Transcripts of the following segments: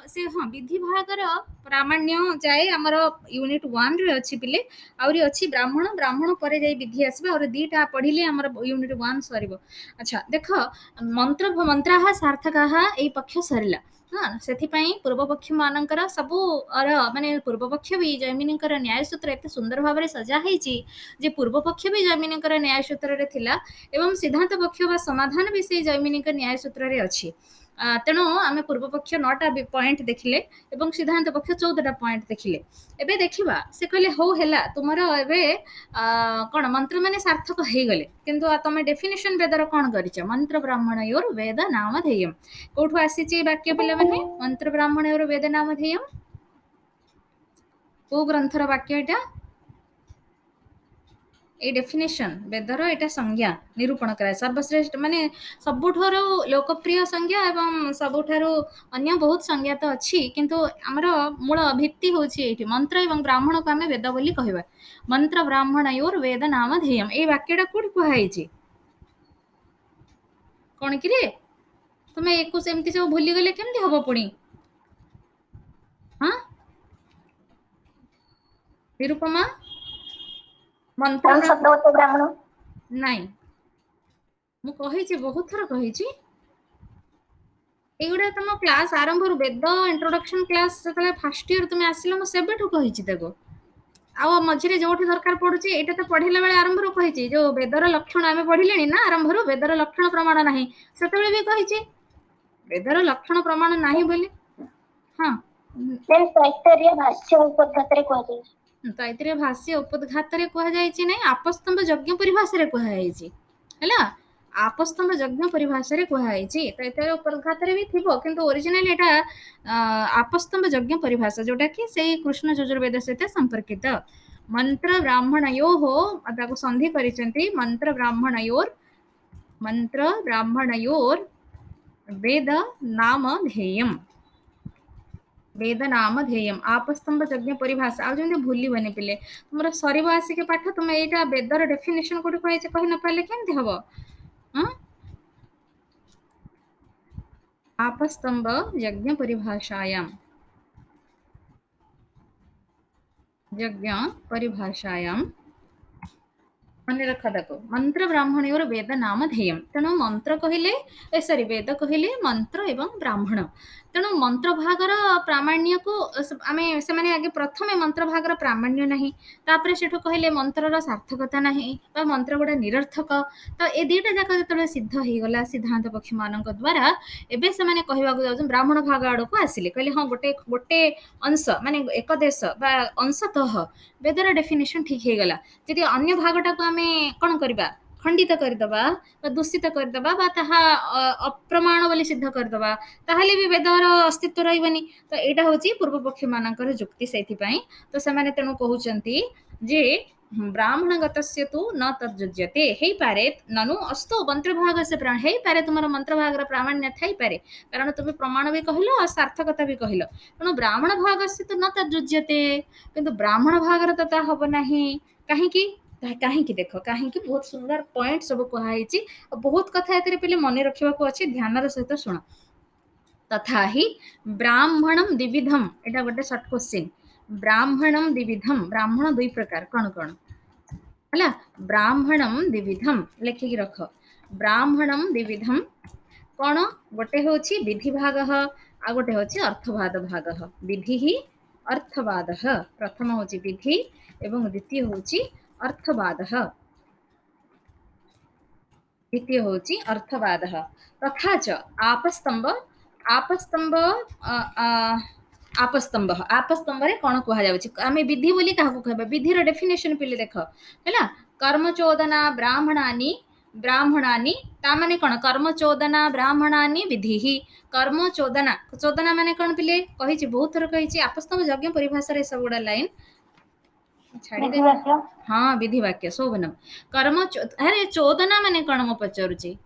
से हाँ विधि भागर प्रामाण्य जाए आमर यूनिट 1 रे अच्छी पिले आउरी अच्छी ब्राह्मण ब्राह्मण पर जाई विधि आसबे और दीटा पढ़िले आमर यूनिट 1 सरीबो। अच्छा देख मंत्र मंत्राः सार्थकाः एई पक्ष सरिला हाँ से पूर्व पक्ष मानकर सबू माने पूर्व पक्ष भी जैमिनीकर न्याय सूत्र एत सुंदर भाव में सजा है पूर्व पक्ष भी जैमिनीकर न्याय सूत्र रे थिला एवं सिद्धांत पक्ष बा समाधान भी से जैमिनीक न्याय सूत्र रे अछि। तेणु आम पूर्व पक्ष 9टा पॉइंट देखिले एवं सिद्धांत पक्ष 14टा पॉइंट देखिले। एबे देखिबा से कहले हो हेला तुमर एबे कोन मंत्र माने सार्थक हे गले किंतु तमे डेफिनेशन वेदर कोन करिछ मंत्र ब्राह्मणयोर वेद नामधेयम कोठु आसीची वाक्य पिले माने मंत्र ब्राह्मणयोर वेद नामधेयम को ग्रंथर वाक्य एटा ए डेफिनेशन वेदर एटा संज्ञा निरूपण कराए सर्वश्रेष्ठ माने सबुठारो लोकप्रिय संज्ञा एवं सबुठारो अन्य बहुत संज्ञा तो अच्छी किंतु हमर मूल भित्ति होछि एठी मंत्र एवं ब्राह्मण को हमें वेद बोली कहबा मंत्र ब्राह्मणयोर वेद नामधेयम ए वाक्यटा कोठी कहैछि कोन कि रे तुमे एको सेमति सब भूली गले केमति हबो पुणी हां निरूपमा मंत्र ब्राह्मण नहीं मु कहिछि बहुत थर कहिछि एगुड़ा तुम क्लास आरंभ वेद इंट्रोडक्शन क्लास जो फर्स्ट ईयर तुम आसिल मुझे सेबेठू कही देखो आ मझे जो दरकार पड़ुची एटा तो पढ़िला बेले आरंभ कही जो वेदर लक्षण आम पढ़िले ना आरंभ वेदर लक्षण प्रमाण ना से भी कही वेदर लक्षण प्रमाण ना बोली हाँ तैतरीय भाष्य उपदघात कहुई ना आपस्तंभ यज्ञ परिभाषा कहला आपस्तंभ यज्ञ परिभाषा कहुई तैतरीय उपदघात भी थी कि ओरिजिनल एटा आपस्तंभ यज्ञ परिभाषा जोटा कि से कृष्ण यजुर्वेद सहित संपर्कित मंत्र ब्राह्मणयोः संधि करिसेंती मंत्र ब्राह्मणयोर वेद नामधेयम वेद नामधेयम आपस्तंभ यज्ञ परिभाषा आ जमी भूलबनी पिले तुम सर आसिक पाठ तुम यहाँ वेदर डेफिनेशन कोटी कही न पारे केमती हम आपस्तंभ यज्ञ परिभाषायाम मन रखा देखो मंत्र ब्राह्मणयोर वेद नामधेयम तेणु मंत्र कहले सॉरी वेद कहले मंत्र एवं ब्राह्मण तेणु मंत्र भागर प्रामाण्य को आमे से माने आगे प्रथम मंत्र भागर प्रामाण्य नहीं तापर सेठो कहले मंत्रर सार्थकता नहीं बा मंत्र गोटे निरर्थक तो ए दीटा जाक जतले सिद्ध हो गला सिद्धांत पक्ष मानक द्वारा एबे से माने कहबा जाउछन ब्राह्मण भाग आड़ को आसिले कहले हां गोटे गोटे अंश माने एक देश बा अंशतः वेदर डेफिनेशन ठीक हो गला जदि अन्य भागटा को आमे कोन करबा खंडित करदबा दूषित करदबा अप्रमाण बोली सिद्ध करदबा ताहले भी वेदर अस्तित्व रहिबनी तो एटा होची पूर्व पक्ष मानकर जुक्ति सेथि पई तो से माने तेनु कहउचंती जे ब्राह्मणगतस्य तु न तज्जुज्यते हेई पारे ननु अस्तु मंत्र भाग से प्राण हेई पारे तुमर मंत्र भागर प्रामाण्य थाई पारे कारण तुम प्रमाण भी कहलो और सार्थकता भी कहलो तेणु ब्राह्मण भाग से तो न तज्जुज्यते किंतु ब्राह्मण भागर तो ता हबो नाही काहे की देख कहीं बहुत सुंदर पॉइंट सब कहुई बहुत कथा पे मन रखा अच्छे ध्यान सहित शुण तथा ही ब्राह्मणम द्विविधम एटा गोटे शॉर्ट क्वेश्चन ब्राह्मणम द्विविधम ब्राह्मण दुई प्रकार कौन कौन है ब्राह्मणम द्विविधम लिखिकी रख ब्राह्मणम द्विविधम कौन गोटे हूँ विधि भाग आ गोटे हूँ अर्थवाद भाग विधि ही अर्थवाद प्रथम हूँ विधि एवं द्वितीय हूँ अर्थवाद द्वितीय हूँ अर्थवाद तथा च आपस्तंभ आपस्तंभ आपस्तंभ आपस्तंभ रे कौन कह विधि बोली क्या कहबा विधिर डेफिनेशन पिले देख है कर्मचोदना ब्राह्मणानि ब्राह्मणानि तामाने कौन कर्मचोदना ब्राह्मणानि विधि कर्मचोदना चोदना माने कौन पिले कही बहुत थर कही आपस्तंभ यज्ञ परिभाषा सब गुड़ा लाइन छाड़ी हाँ विधि वाक्य शोभनम कर्म अरे चोदना माने कौन मो पचारुची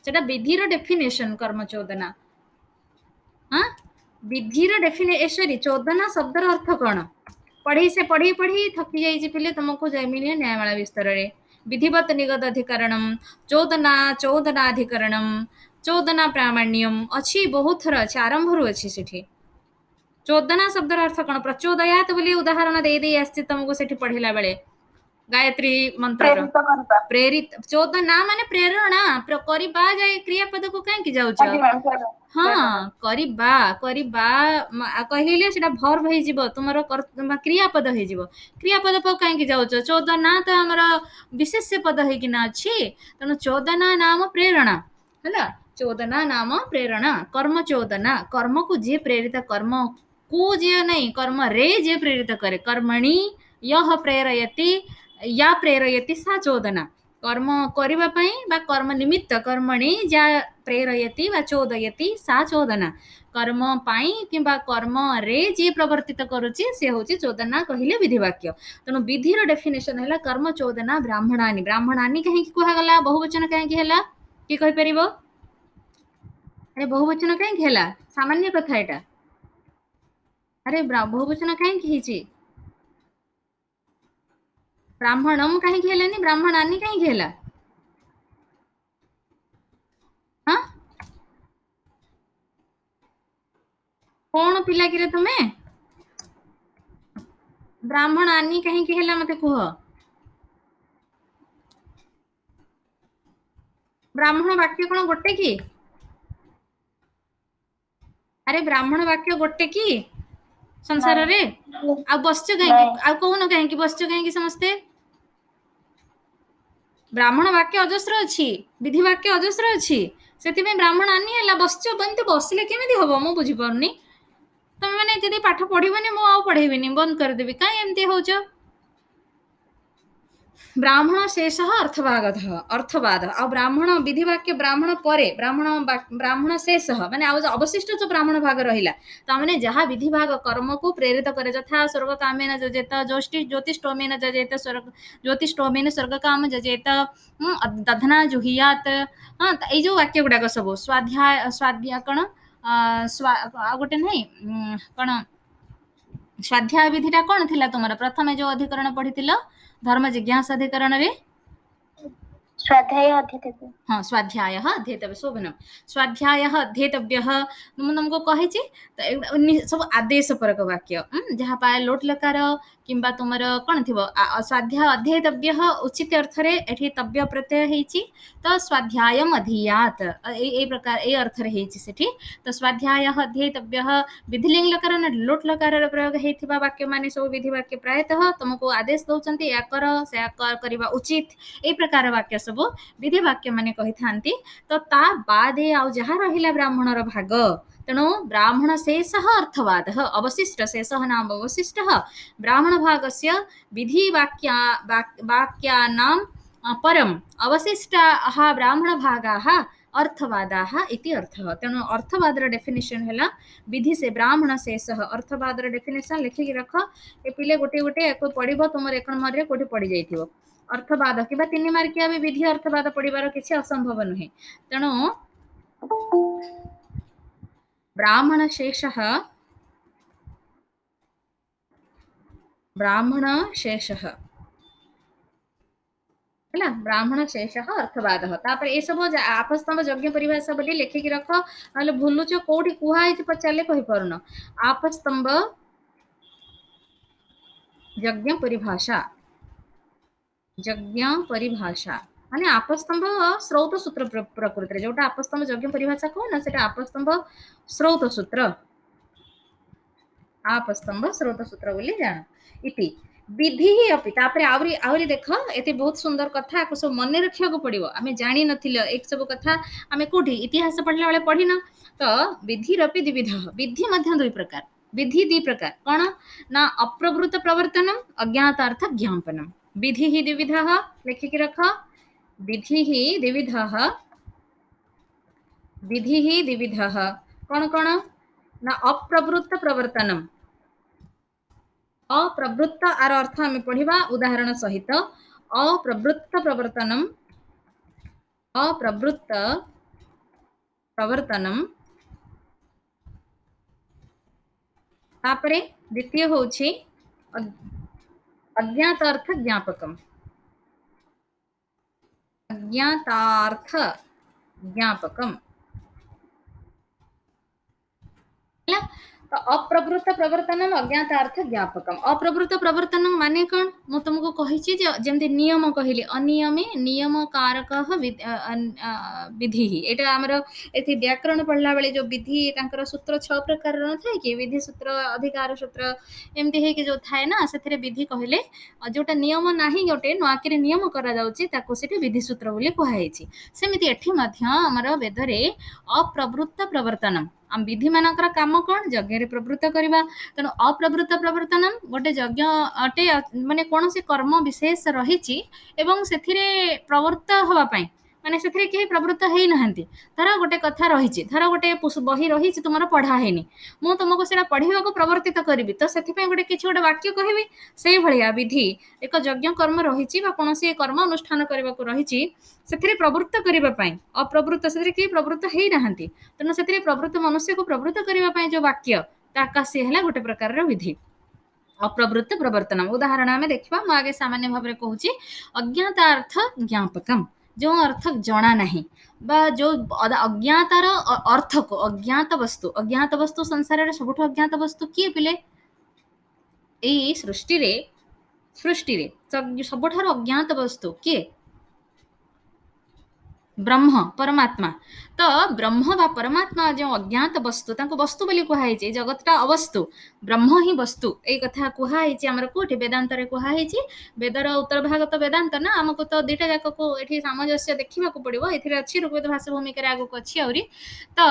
सेटा विधिर डेफिनेशन कर्म चोदना हाँ विधिर डेफिनेशन चोदना शब्दर अर्थ कौन पढ़ी से पढ़ी पढ़ी थकी जाइए पिले तुमको जैमिनी न्यायमाला विस्तार रे विधिवत निगत अधिकरणम चोदना चोदनाधिकरणम चोदना प्रामाण्यम अच्छी बहुत थर अच्छे आरंभ रू अच्छी सेठी चोदना शब्दर अर्थ कौन प्रचोदयात बोली उदाहरण दे दे आछि तुमको सेठी पढ़िला बेले गायत्री मंत्र प्रेरित करता। प्रेरित चोदना माने प्रेरणा करिबा जाय क्रियापद को काहे की जाउछ आज्ञा मैम प्रेरणा। हाँ करिबा करिबा कहिले सेटा भर्ब हे जिवो तुमरो क्रियापद हे जिवो क्रियापद पर काहे की जाउछ चोदना तो हमर विशेष्य पद हे कि ना अछि तनो चोदना नाम प्रेरणा हला चोदना नाम प्रेरणा कर्म चोदना कर्म को जे प्रेरित कर्म को जे नहीं कर्म रे जे प्रेरित करे कर्मणि यह प्रेरयति या प्रेरयति सा चोदना कर्म करिबा पई बा कर्म निमित्त कर्मणि जा प्रेरयति बा चोदयति सा चोदना कर्म पाई किंबा कर्म रे जे प्रवर्तित करूची से होची चोदना कहिले विधि वाक्य तनो विधि रो डेफिनेशन हैला कर्म चोदना ब्राह्मणानि ब्राह्मणानि कहि कुहा गला बहुवचन कहि कि हैला की कहि परिबो अरे बहुवचन कहि हैला सामान्य कथा एटा अरे बहुवचन कहि हिची ब्राह्मणम कहि हेलानी ब्राह्मणानि कहि हेला हां कौन पिला कि तुमे ब्राह्मणानि कहि हेला मते कुह ब्राह्मण वाक्य कौन गोटे की अरे ब्राह्मण वाक्य गोटे की संसार रे आ बसच कहीं आ कहून कहीं बसच कहीं समस्ते ब्राह्मण वाक्य अजस्र अच्छी विधि वाक्य अजस्र अच्छी से ब्राह्मण आनी है बसच बंद बसले केमी हम मु बुझी पारनी तुम मैंने जब पाठ पढ़ोनी मुझे पढ़ेबी बंद करदेवी कहीं एमती हो ब्राह्मण शेष अर्थवाद अर्थवाद आ ब्राह्मण विधिवाक्य ब्राह्मण परे ब्राह्मण शेष माने अवशिष्ट जो ब्राह्मण भाग रहा ताने जहाँ विधि भाग कर्म को प्रेरित करे यथा स्वर्ग कामेन जजेत ज्योतिष्टोमेन जजेत स्वर्ग ज्योतिष्टोमेन स्वर्ग काम जजेत दधना जुहियात हाँ ये जो वाक्य गुड़ाक सब स्वाध्याय स्वाध्याय कौन गोटे नहीं कौन स्वाध्याय विधिटा कौन थिला तुमर प्रथमे जो अधिकरण पढ़ी धर्म जिज्ञासा अधिकरण रे स्वाध्याय अध्येतव्य हाँ स्वाध्याय अध्येतव्य शोभनम स्वाध्याय अध्येतव्य तुमको कही सब आदेश परक वाक्य जहाँ पाए लोट लकार किंबा तुमर कौन थी स्वाध्याय अध्येतव्य उचित अर्थ रे एठी तव्य प्रत्यय हेची तो स्वाध्याय अधीयात ए प्रकार ए अर्थ रे हेची सेठी तो स्वाध्याय अध्येतव्य विधिलिंग लकार लोट लकार प्रयोग हेथिबा वाक्य माने सब विधि वाक्य प्रायतः तुमको आदेश दउचंती या कर से करबा उचित ए प्रकार वाक्य सब विधि वाक्य माने कहि थांती तो ता बादे आ जहाँ रहिला ब्राह्मणर भाग तेणु ब्राह्मण शेष अर्थवाद अवशिष्ट शेष नाम अवशिष्ट ब्राह्मण भागस्य विधि वाक्यानां परम अवशिष्टाः ब्राह्मण भागाः अर्थवादाः इति अर्थः तेणु अर्थवादर डेफिनेशन हैला विधि से ब्राह्मण शेष अर्थवादर डेफिनेशन लिखिकी रख ए पिले गोटे गोटे पढ़िबो तुमर एक नंबर रे कोठी पढ़ी जाइथिबो अर्थवाद कि 3 मार्किया भी विधि अर्थवाद पढ़िबार किसी असंभव नुहे तेणु ब्राह्मण शेष ब्राह्मण शेष अर्थवाद तापर ए सब आपस्तंभ यज्ञ परिभाषा बोली लिखिकी रख ना भूलुच कौटी कुहाई पचारे कही पारुन आपस्तंभ यज्ञ परिभाषा माने आपस्तंभ स्रोत सूत्र प्रकृति जोटा आपस्तंभ यज्ञ परिभाषा कहना से आपस्तंभ स्रोत सूत्र आपस्तंभ स्रोत सूत्र बोली जान इति विधि ही अपि तापरे आवरी आवरी देख एते बहुत सुंदर कथा को सब मन रखिया को पड़िबो आमे जानि नथिल एक सब कथा आमे कोठी इतिहास पढ़ला वाले पढ़ी न तो विधि रपि द्विविध विधि मध्य दुई प्रकार विधि दी प्रकार कौन ना अप्रवृत्त प्रवर्तनम अज्ञातार्थ ज्ञापनम विधि ही द्विविध लिखिकी रख विधि ही द्विविध कौन कौन ना अप्रवृत्त प्रवर्तनम अप्रवृत्त आर अर्थ आम पढ़ा उदाहरण सहित अप्रवृत्त प्रवर्तनम तापरे द्वितीय होछि अज्ञातार्थ ज्ञापकम तो अप्रवृत्त प्रवर्तनम अज्ञातार्थ ज्ञापकम। अप्रवृत्त प्रवर्तनम माने कौन मु तुमको कहिछि जे जेमति नियम कहिली अनियमे नियम कारकः विधि एटा हमर एथि व्याकरण पढ़ला बेले जो विधि तांकर सूत्र 6 प्रकार न थाय कि विधि सूत्र अधिकार सूत्र एमति हे कि जो थाय ना सेथरे विधि कहले जोटा नियम नाही गोटे नवाकिरी नियम करा जाउची ताको सेठी विधि सूत्र बोली कुहाइछि। सेमिति एठी मध्य हमर वेदरे अप्रवृत्त प्रवर्तनम आम विधि मानकर काम कौन यज्ञ प्रवृत्त करवा तेणु अप्रवृत्त प्रवर्तनम गोटे यज्ञ अटे माने कौन से कर्म विशेष रही प्रवृत्त हवापाई माने से कहीं प्रवृत्त है नहांती धर गोटे कथा रही धर गोटे बही रही तुम पढ़ा है मु तुमको से पढ़ा प्रवर्तित करी तो से गोटे किसी गोटे वाक्य कहबी से भाया विधि एक यज्ञ कर्म रही कौन कर्म अनुष्ठान करने को रही से प्रवृत्त करने अप्रवृत्त से कहीं प्रवृत्त है नहांती तेणु से प्रवृत्त मनुष्य को प्रवृत्त करने जो वाक्य सी है गोटे प्रकार विधि अप्रवृत्त प्रवर्तन उदाहरण आम देखा मुझे आगे सामान्य भाव में कहूँ अज्ञातार्थ ज्ञापकम जो अर्थ जना नहीं बा जो अज्ञातार अर्थ को अज्ञात वस्तु संसार में सबुठ अज्ञात वस्तु किए पिले यही सृष्टि सबुठ अज्ञात वस्तु किए ब्रह्म परमात्मा तो ब्रह्म बा परमात्मा जो अज्ञात वस्तु वस्तु बोली कहुई जगतटा अवस्तु ब्रह्म ही वस्तु ये कथा कहुई आमर कौटे वेदांत कहुई वेदर उत्तर भाग तो वेदांत ना आमको तो दुईटा जाक को ये सामंजस्य देखा पड़ो ये अच्छी ऋग्वेद भाषा भूमिका आगक अच्छी आहरी तो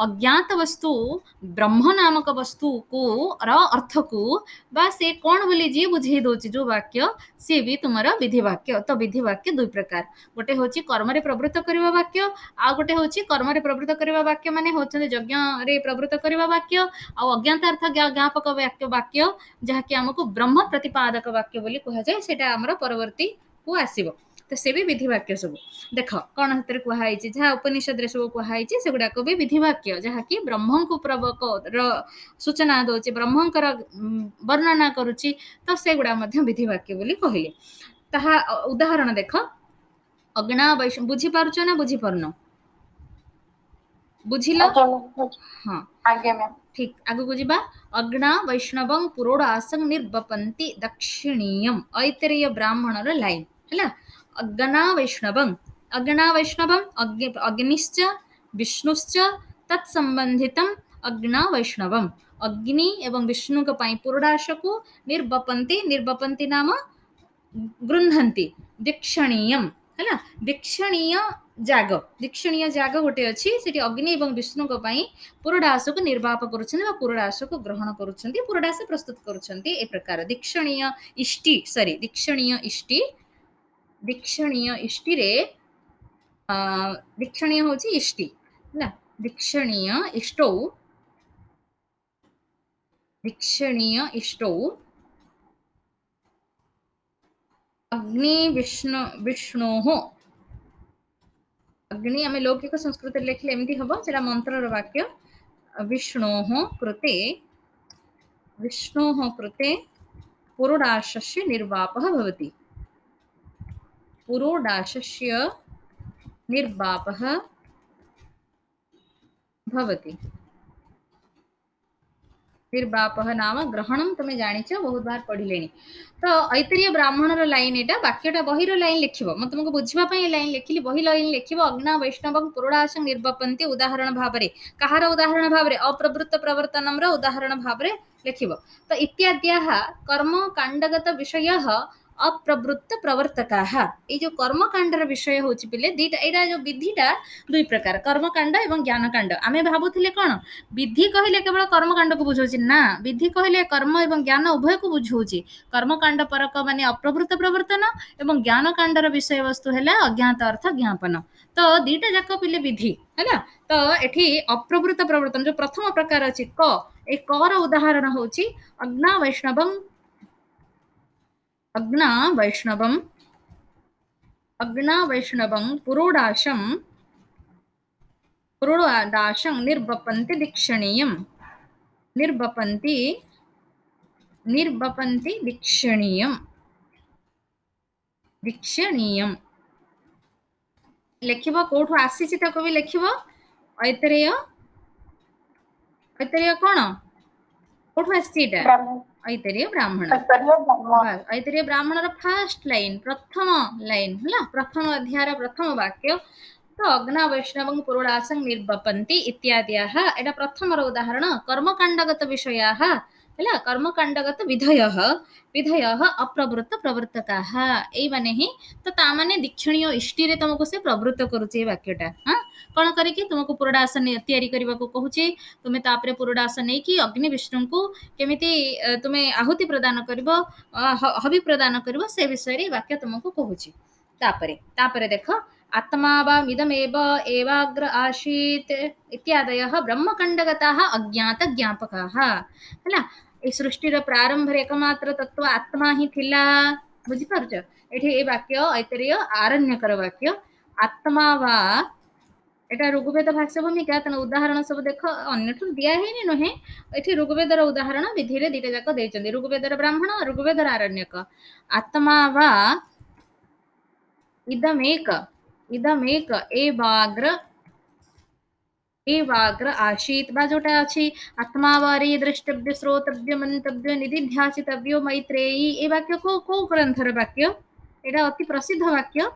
अज्ञात वस्तु ब्रह्म नामक वस्तु को अर्थ को बा से कौन बोली जी बुझे दौर जो वाक्य सी भी तुम विधि वाक्य तो विधि वाक्य दुई प्रकार गोटे हूँ कर्म प्रवृत्त करवा वाक्य आ गोटे हूँ कर्म प्रवृत्त करवा वाक्य माने होचंदे यज्ञ रे प्रवृत्त करवा वाक्य आ अज्ञातार्थ ज्ञापक वाक्य जहाँकि आमको ब्रह्म प्रतिपादक वाक्य बोली कह जाए सेटा आमर परवर्ती को आसीबो तो से भी विधि वाक्य सब देख कौन हाथ कहुई जहाँ उपनिषद रे सब कहुई से गुड़ाक भी विधि वाक्य जहाँकि ब्रह्म को प्रवक सूचना दौचे ब्रह्मंकर वर्णना करुच्ची तो से गुड़ा विधि वाक्य बोली कहले ताहा उदाहरण देख अग्ना वैष्णव बुझी पारुच ना बुझी पारुन बुझिल हाँ ठीक आगु को जीवा अग्ना वैष्णवं पुरोडासं निर्वपन्ति दक्षिणीयम ऐतरेय ब्राह्मणर लाइन है अग्ना वैष्णवं अग्निश्च विष्णुश्च तत्संबंधितम अग्ना वैष्णवम अग्नि एवं विष्णु को पुरोडास को निर्वपन्ति नाम गृह्णन्ति दीक्षणीयम है दीक्षणीय जाग गोटे अच्छी से अग्नि और विष्णु पुरोडास को निर्वाप कर पुरोडास को ग्रहण कर पुरोडास प्रस्तुत कर प्रकार दीक्षणीय इष्टि रे दीक्षणीय हूँ इष्टि है दीक्षणीय इष्टौ अग्नि विष्णु अग्नि आम लौकिक संस्कृत लिखले एमती हम से मंत्र वाक्य विष्णु कृते पुरोडाशस्य निर्वापः भवति पुरोडाशस्य निर्वापः भवति निर्वापः नाम ग्रहणम तुम्हें जानिच बहुत बार पढ़िले तो ऐतरीय ब्राह्मणर लाइन एटा वाक्यटा बहिर लाइन लिखिबो म तुमको बुझिबा लाइन लिखिली बहि लाइन लिखिबो अग्ना वैष्णवं पुरोडास निर्वपन्ति उदाहरण भावरे कहार उदाहरण भावरे अप्रवृत्त प्रवर्तनम उदाहरण भावरे लिखिबो तो इत्याद्याः कर्म कांडगत विषयः अप्रवृत्त प्रवर्तकाः ये जो कर्मकांडर विषय होची पिले दीटा एटा जो विधिटा दुई प्रकार कर्मकांड एवं ज्ञानकांड आमे भाबुथिले कोन विधि कहले केवल कर्मकांड को बुझौची ना विधि कहले कर्म एवं ज्ञान उभय को बुझौची कर्मकांड परक माने अप्रवृत्त प्रवर्तन एवं ज्ञानकांडर विषय वस्तु हैला अज्ञात अर्थ ज्ञापन तो दीटा जाक पिले विधि हैला तो एठी अप्रवृत्त प्रवर्तन जो प्रथम प्रकार अछि क ए कर उदाहरण होची अग्ना वैष्णवं पुरोडाशं निर्वपन्ति दीक्षणीयम निर्वपन्ति दीक्षणीयम लिखिबो कोठो आसीछि ताको भी लिखिबो ऐतरेय कोन कोठु आसीटा ब्राह्मण ऐतरीय ब्राह्मण ऐश्वर्य ब्रह्म बस ऐतरीय ब्राह्मणर फास्ट लाइन प्रथम लाइन हला प्रथम अध्यायर प्रथम वाक्य तो अग्ना वैष्णवं पुरोडासं निर्वपन्ति इत्याद्याः एटा प्रथमर उदाहरण कर्मकाण्डगत विषयाः ହେଲା कर्मकाण्डगत विधयः विधयः अप्रवृत्त प्रवर्तकाः एई माने ही तो ता माने दीक्षणीय इष्टि रे तुमको से प्रवृत्त करूची ए वाक्यटा हां कोन करे कि तुमको पुरोडासन तयारी करबा को कहूची तुमे तापरे पुरोडासन नै कि अग्नि विष्णु को केमिति तुमे आहुति प्रदान करबो हवि प्रदान करबो से विषय रे वाक्य तुमको कहूची तापरे देखो आत्मा वा मिदमेव एवाग्र आशीत इत्यादयः ब्रह्मकण्डगताः अज्ञात ज्ञापकाः ହେଲା ए सृष्टिर प्रारंभ रे एकमात्र तत्व आत्मा ही थिला बुझी पारुछ एठी ए वाक्य ऐतरीय आरण्यकर वाक्य आत्मा वा एटा ऋग्वेद भाष्य भूमिका तेना उदाहरण सब देख अन्यठु दिया है नुहे एठी ऋग्वेदर उदाहरण विधि रे दिटा जाक देचंदी ऋग्वेदर ब्राह्मण ऋग्वेदर आरण्यक आत्मा वा इदमेक एवाग्र आशीत बा जोटा अछि आत्मा वारी द्रष्टव्य श्रोतव्य मंतव्य निधिध्यासितव्यो मैत्रेयी ए वाक्य को ग्रंथर वाक्य एटा अति प्रसिद्ध वाक्य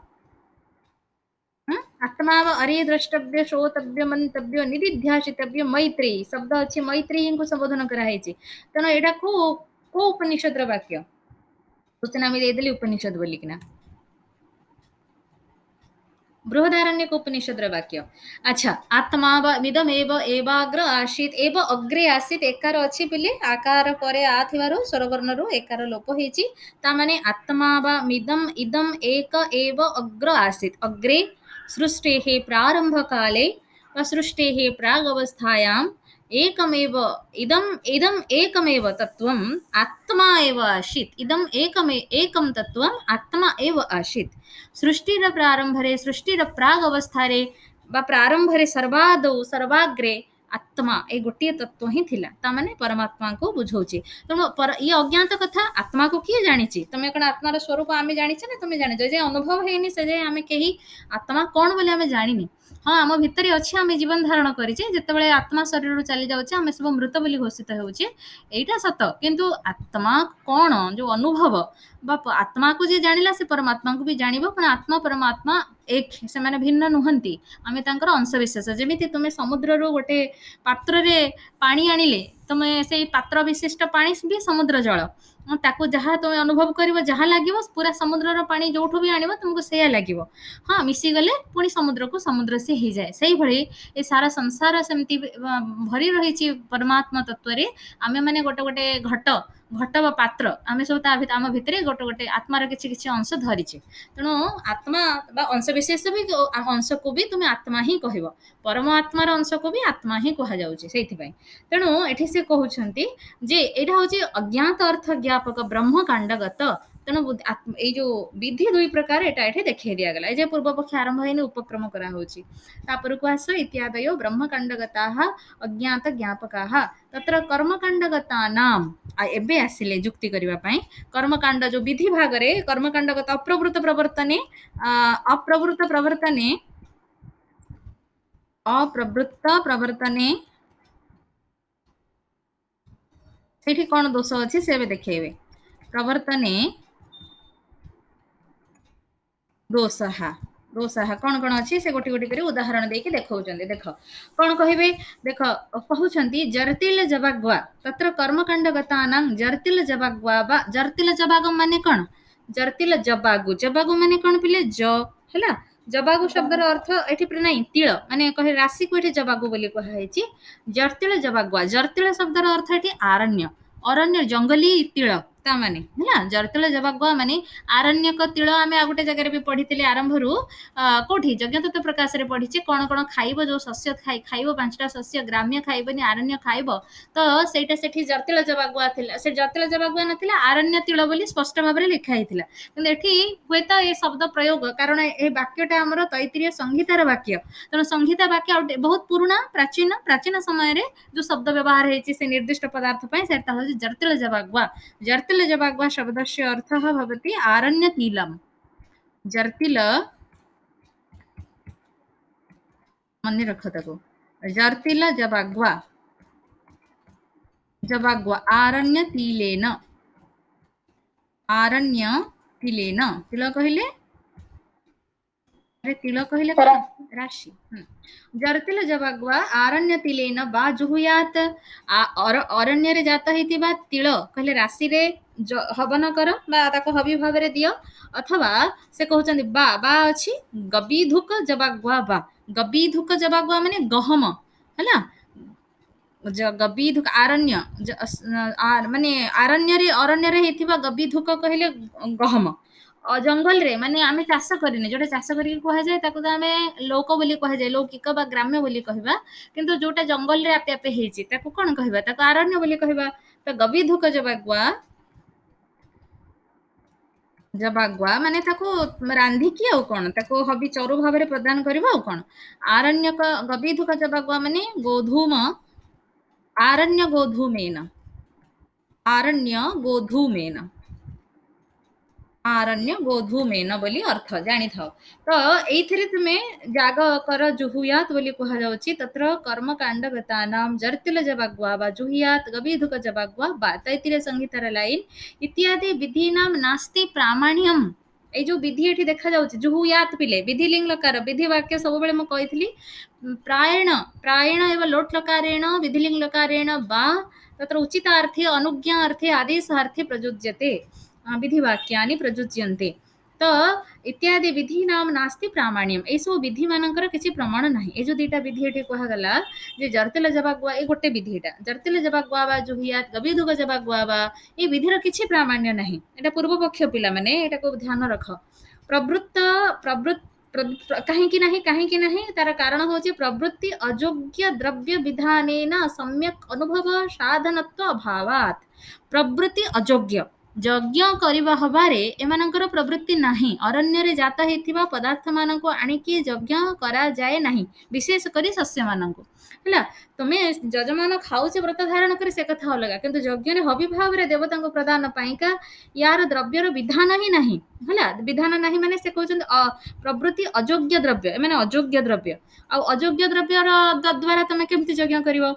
आत्मा अरे द्रष्टव्य श्रोतव्य मंतव्य निधिध्यासितव्य मैत्रेयी शब्द अच्छी मैत्रेयी को संबोधन कराई तेणु एटा को उपनिषद वाक्य सूचना में देदेली उपनिषद बोलिकिना बृहदारण्यक उपनिषद वाक्य अच्छा आत्मा मिदमेव एवाग्र आसीत एव अग्रे आसीत एकार अछि बिले आकार परे आ थिवारु स्वरवर्ण रु एकार लोप हेची ता माने आत्मा वा मिदम इदम एक एव अग्र आसीत अग्रे सृष्टेः प्रारंभ काले वा सृष्टेः प्राग अवस्थायाम एकमेव इदम एकमेव तत्वम आत्मा एव आसीत इदम एकम तत्वम आत्मा एव आसीत सृष्टिर प्रारंभरे सृष्टिर प्राग अवस्थारे बा प्रारंभरे सर्वादौ सर्वाग्रे आत्मा ए गोटे तत्व ही थिला ता माने परमात्मा को बुझौची तेणु ये अज्ञात कथा आत्मा को किए जानिछि तमे कण आत्मार स्वरूप आमे जानिछे ना तमे जानिछ जे अनुभव हेनी से जे आमे केही आत्मा कोन बोले आमे जानिनी हाँ आम भितर अच्छे आम जीवन धारण करें जिते आत्मा शरीर चली जाऊे आम सब मृत बोली घोषित होउछे एटा सत किंतु आत्मा कौन जो अनुभव बा आत्मा को जे जानिला से परमात्मा को भी जानिबो कारण आत्मा परमात्मा एक से माने भिन्न नुहंती आमे तांकर अंशविशेष जेमिति तुमे समुद्र रो गोटे पात्र रे पानी आनिले तुमे से पात्र विशिष्ट पानी भी समुद्र जल ताकू जहाँ तुम अनुभव कर जहाँ लगे पूरा समुद्र पानी जो भी आनिबो तुमको सेया लगे हाँ मिसी गले पुणी समुद्र को समुद्र से ही जाए सही भली ए सारा संसार सेमती भरी रही परमात्मा तत्व रे आमे माने गोटे गोटे घट घट बा पात्र आमे सब आम भितर गोटे गोटे आत्मार किछि किछि अंश धरिछे तेणु आत्मा बा अंश विशेष भी अंश को भी तुम आत्मा ही कहब परमात्मार अंश को भी आत्मा ही कह जाउछे सेइथिबाई तेणु एठी से कहउछंती जे एटा होची अज्ञात अर्थ ज्ञापक ब्रह्म कांडगत तेणु ये जो विधि दुई प्रकार एटा एठी देखै दिया गला जे पूर्व पक्ष आरंभ हेने उपक्रम करा होची तापर को आस इत्यादयो ब्रह्मकाण्डगताः अज्ञात ज्ञापकाः तत्र कर्मकाण्डगतानां एबे आसिले जुक्ति करिवा पई कर्मकाण्ड जो विधि भाग रे कर्मकाण्डगत अप्रवृत्त प्रवर्तने सेठी कोन दोष अछि से देखेबे प्रवर्तने दोषः कौन कौन अच्छी से गोटी गोटी कर उदाहरण देके देखौचंदी देख कौन कहबे देख कहउचंदी जर्तिल जबाग्वा तत्र कर्मकाण्डगतानां जर्तिल जबाग्वा बा जर्तिल जबाग माने कौन जर्तिल जबागु माने कौन पिले ज हैला जबागु शब्दर अर्थ एठी प्र नाही तिळ माने कहे राशि को एठी जबागु बोली कहा हैची जर्तिल जबाग्वा जर्तिल शब्दर अर्थ एठी अरण्य जंगली तिळ ता माने हैला जर्तिल जबाग्वा माने आरण्यक तिळ आमे आ गोटे जगह भी पढ़ी आरंभ रु कोठी यज्ञतत्व प्रकाश रे पढ़ी कौन कौन खाइब जो शस्य खाइब पांचटा शस्य ग्राम्य खाइबनी आरण्य खाइब तो सेटा सेठी जर्तिल जबागुआ थिला से जर्तिल जबागुआ नथिला आरण्य तिळ बोली स्पष्ट भाव रे लिखा हिथिला किंतु एठी होयत ए शब्द प्रयोग कारण ए वाक्यटा हमर तैत्तिरीय संहितार वाक्य तेणु संहिता वाक्य बहुत पुराना प्राचीन समय रे जो शब्द व्यवहार हेछि से निर्दिष्ट पदार्थ पय सेटा हो जर्तिल जबाग्वा शब्दस्य अर्थः भवति आरण्य नीलम जर्तिल मन रख तको जर्तिल जबाग्वा जबाग्वा आरण्य तिलेन आरण्य तिलेन तिल कहिले अरे तिल कहिले कौन राशि जर्तिल जबाग्वा आरण्य तिलेन बा जुहुयात अरण्य रे जात हेतिबा तिल कहले राशि रे हवन कर बा ताको हबि भाव रे दियो अथवा से कहउचंदी बा अछि गबीधुक जबाग्वा बा गबीधुक जबाग्वा माने गहम हला गबीधुक आरण्य माने अरण्य रे हेतिबा गबीधुक कहले गहम जंगल रे माने आमे चाष करिने जोटा चाष करी कहा जाए ताको तो आमे लोक बोली कहा जाए लौकिक बा ग्राम्य बोली कहबा किंतु जोटा जंगल रे आपे आपे हेची ताको कोन कहबा ताको आरण्य बोली कहबा तो गबीधुक जबाग्वा माने ताको रांधी की आउ कोन ताको हबी चरु भाव रे प्रदान करबा आउ कोन आरण्य गबीधुक जबाग्वा माने गोधूम आरण्य गोधूमेन आरण्य गोधूमेन बोली अर्थ जानी थाओ तो एइथिरे तुमे जाग कर जुहुयात बोली कहा जाउची तत्र कर्म कांड गतानाम जर्तिल जबाग्वा बा जुहुयात गबीधुक जबाग्वा बा तैतिरे संहितार लाइन इत्यादि विधिनाम नास्ति प्रामाण्यम ए जो विधि एठी देखा जाउची जुहुयात पिले विधि लिंग लकार विधि वाक्य सब बेले म कहितली प्रायण एव लोट लकारेण विधि लिंग लकारेण बा तत्र उचितार्थे अनुज्ञार्थे आदेशार्थे प्रयुज्यते विधिवाक्यानि प्रयुज्यन्ते तो इत्यादि विधि नाम नास्ति प्रामाण्यम ए सब विधि मानकर किछि प्रमाण नाही ए जो दीटा विधि एठी कहा गला जे जर्तिल जबाग्वा ए गोटे विधि एटा जर्तिल जबाग्वा बा जुहियात गबीधुक जबाग्वा बा ए विधिर किछि प्रामाण्य नाही एटा पूर्व पक्ष पिला माने एटा को ध्यान रख प्रवृत्त कहीं नहीं तार कारण होची प्रवृत्ति अयोग्य द्रव्य विधानेन सम्यक अनुभव साधनत्व अभावात प्रवृत्ति अयोग्य यज्ञ करबा हबारे एमानकर प्रवृत्ति नाही अरण्य रे जात हेतिबा पदार्थ मानको आनिकी यज्ञ करा जाए नाही विशेष करी सस्य मानको हला तमे जजमान खाउचे व्रत धारण करी से कथा अलगा किंतु यज्ञ रे हबि भाव रे देवता को प्रदान पाइका यार द्रव्यर विधान ही नाही हला विधान नाही माने से कहउचंद प्रवृत्ति अयोग्य द्रव्य माने अयोग्य द्रव्य आ अयोग्य द्रव्यर द्वारा तमे केमति यज्ञ करिवो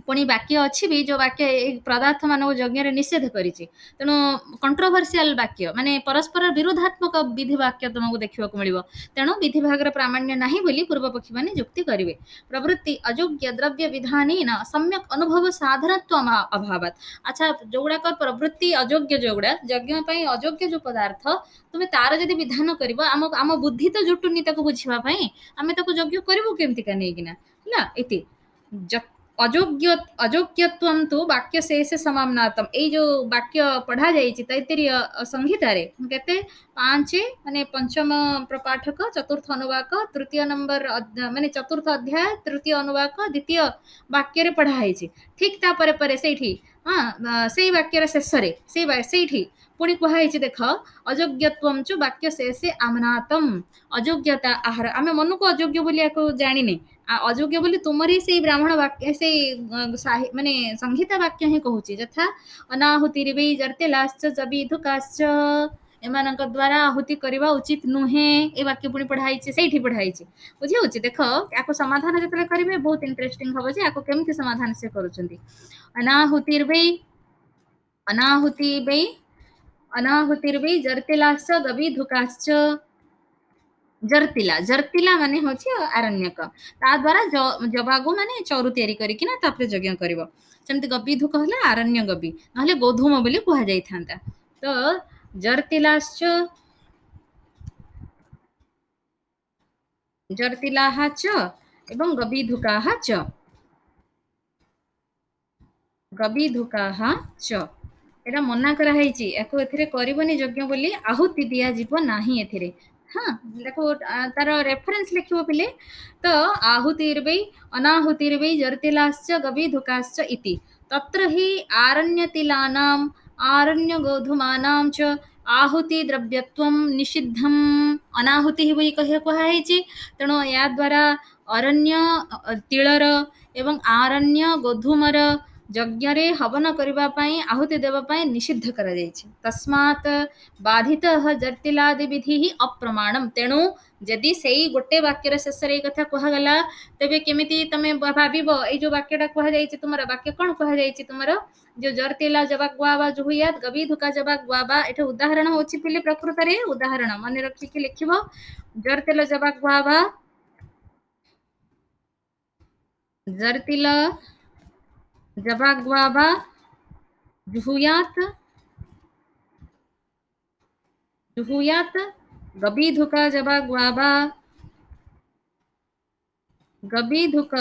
पुणी वाक्य अच्छी भी जो वाक्य पदार्थ मान यज्ञ निषेध करिछि तेणु कंट्रोवर्शियल वाक्य माने परस्पर विरोधात्मक विधि वाक्य तुमको देखा मिलिबो तेणु विधि भाग प्रामाण्य नाही बोली पूर्व पक्षी माने युक्ति करिवे प्रवृत्ति अयोग्य द्रव्य विधानेन सम्यक अनुभव साधनत्व अभावात अच्छा जोगुड़ाक प्रवृत्ति अयोग्य जोगुड़ा यज्ञ पई अयोग्य जो पदार्थ तुमे तार जदि विधान करिवो आम बुद्धि तो जुटुनी ताको बुझिबा पई आमे ताको यज्ञ करिवो केमति का नेकिना हला इति अयोग्यत्वं तो वाक्य शेष समाम्नातम ए जो वाक्य पढ़ा जाइछि तैतरीय संहिता रे केते 5 माने पंचम प्रपाठक चतुर्थ अनुवाक तृतीय नंबर माने चतुर्थ अध्याय तृतीय अनुवाक द्वितीय वाक्य रे पढ़ा आइछि ठीक ता परे परे सेठी हां सेई वाक्य रे शेष रे सेठी पुणी कहुई देख अयोग्यत्वं च वाक्य शेषे आमनातम अयोग्यता आहार आमे मन को अयोग्य बोली जानिने अयोग्य बोली तुमरी से ब्राह्मण वाक्य से माने संहिता वाक्य ही कहूची यथा अनाहुतिर्वै जर्तेलाश्च जबीधुकाश्च एमानक द्वारा आहुति करबा उचित नुहे ए वाक्य पुणी पढ़ाई सेठी पढ़ाई बुझी होची देख याको समाधान जतले करिवे बहुत इंटरेस्टिंग होबो जे याको केमति समाधान से करूचंदी अनाहुतिर्वै जर्तेलाश्च गबीधुकाश्च जर्तिला माने होची आरण्यक ता द्वारा जबागु माने चरु तयारी करिकि ना तापरे यज्ञ करबो सेमति गबीधु कहले आरण्य गबी नहले गोधूम बोली कुहा जाई थांता तो जर्तिलाह च एवं गबीधुकाः च एटा मना करा हैची एको एथिरे करबनी यज्ञ बोली आहुति दिया जीव नाही एथिरे हाँ देखो तार रेफरेंस लिखिबो पिले तो आहुतिर्वै अनाहुतिर्वै जर्तिलाश्च गबीधुकाश्च इति तत्र हि आरण्यतिलानाम् आरण्यगोधूमानां च आहुति द्रव्यत्वं निषिद्धम् अनाहुति बोली कहा हैची तेणु या द्वारा अरण्य तिलर एवं आरण्य गोधूमर ଯଜ୍ଞରେ ହବନ କରିବା ପାଇଁ ଆହୁତି ଦେବା ପାଇଁ ନିଷିଦ୍ଧ କରାଯାଇଛି। ତସ୍ମାତ୍ ବାଧିତଃ ଜର୍ତିଲାଦି ବିଧି ଅପ୍ରମାଣମ୍। ତେଣୁ ଯଦି ସେଇ ଗୋଟେ ବାକ୍ୟର ଶେଷରେ ଏଇ କଥା କୁହାଗଲା, ତେବେ କେମିତି ତମେ ଭାବିବ ଏଇ ଯୋଉ ବାକ୍ୟଟା କୁହାଯାଇଛି ତୁମର ବାକ୍ୟ କଣ କୁହାଯାଇଛି ତୁମର ଯୋଉ ଜର୍ତିଲା ଜବାବ ଗୁଆବା ଜୁହୁୟାତ ଗବି ଧୁକା ଜବାବ ଗୁଆବା, ଏଠି ଉଦାହରଣ ହଉଛି ପିଲେ ପ୍ରକୃତରେ ଉଦାହରଣ ମନେ ରଖିକି ଲେଖିବ। ଜର୍ତିଲା ଜବାବ ଗୁଆବା, ଜର୍ତିଲ ଜବାବ ଗୁଆବା जुहुयात जुहुयात गबी धुका जबा ग्वाबा गबी धुक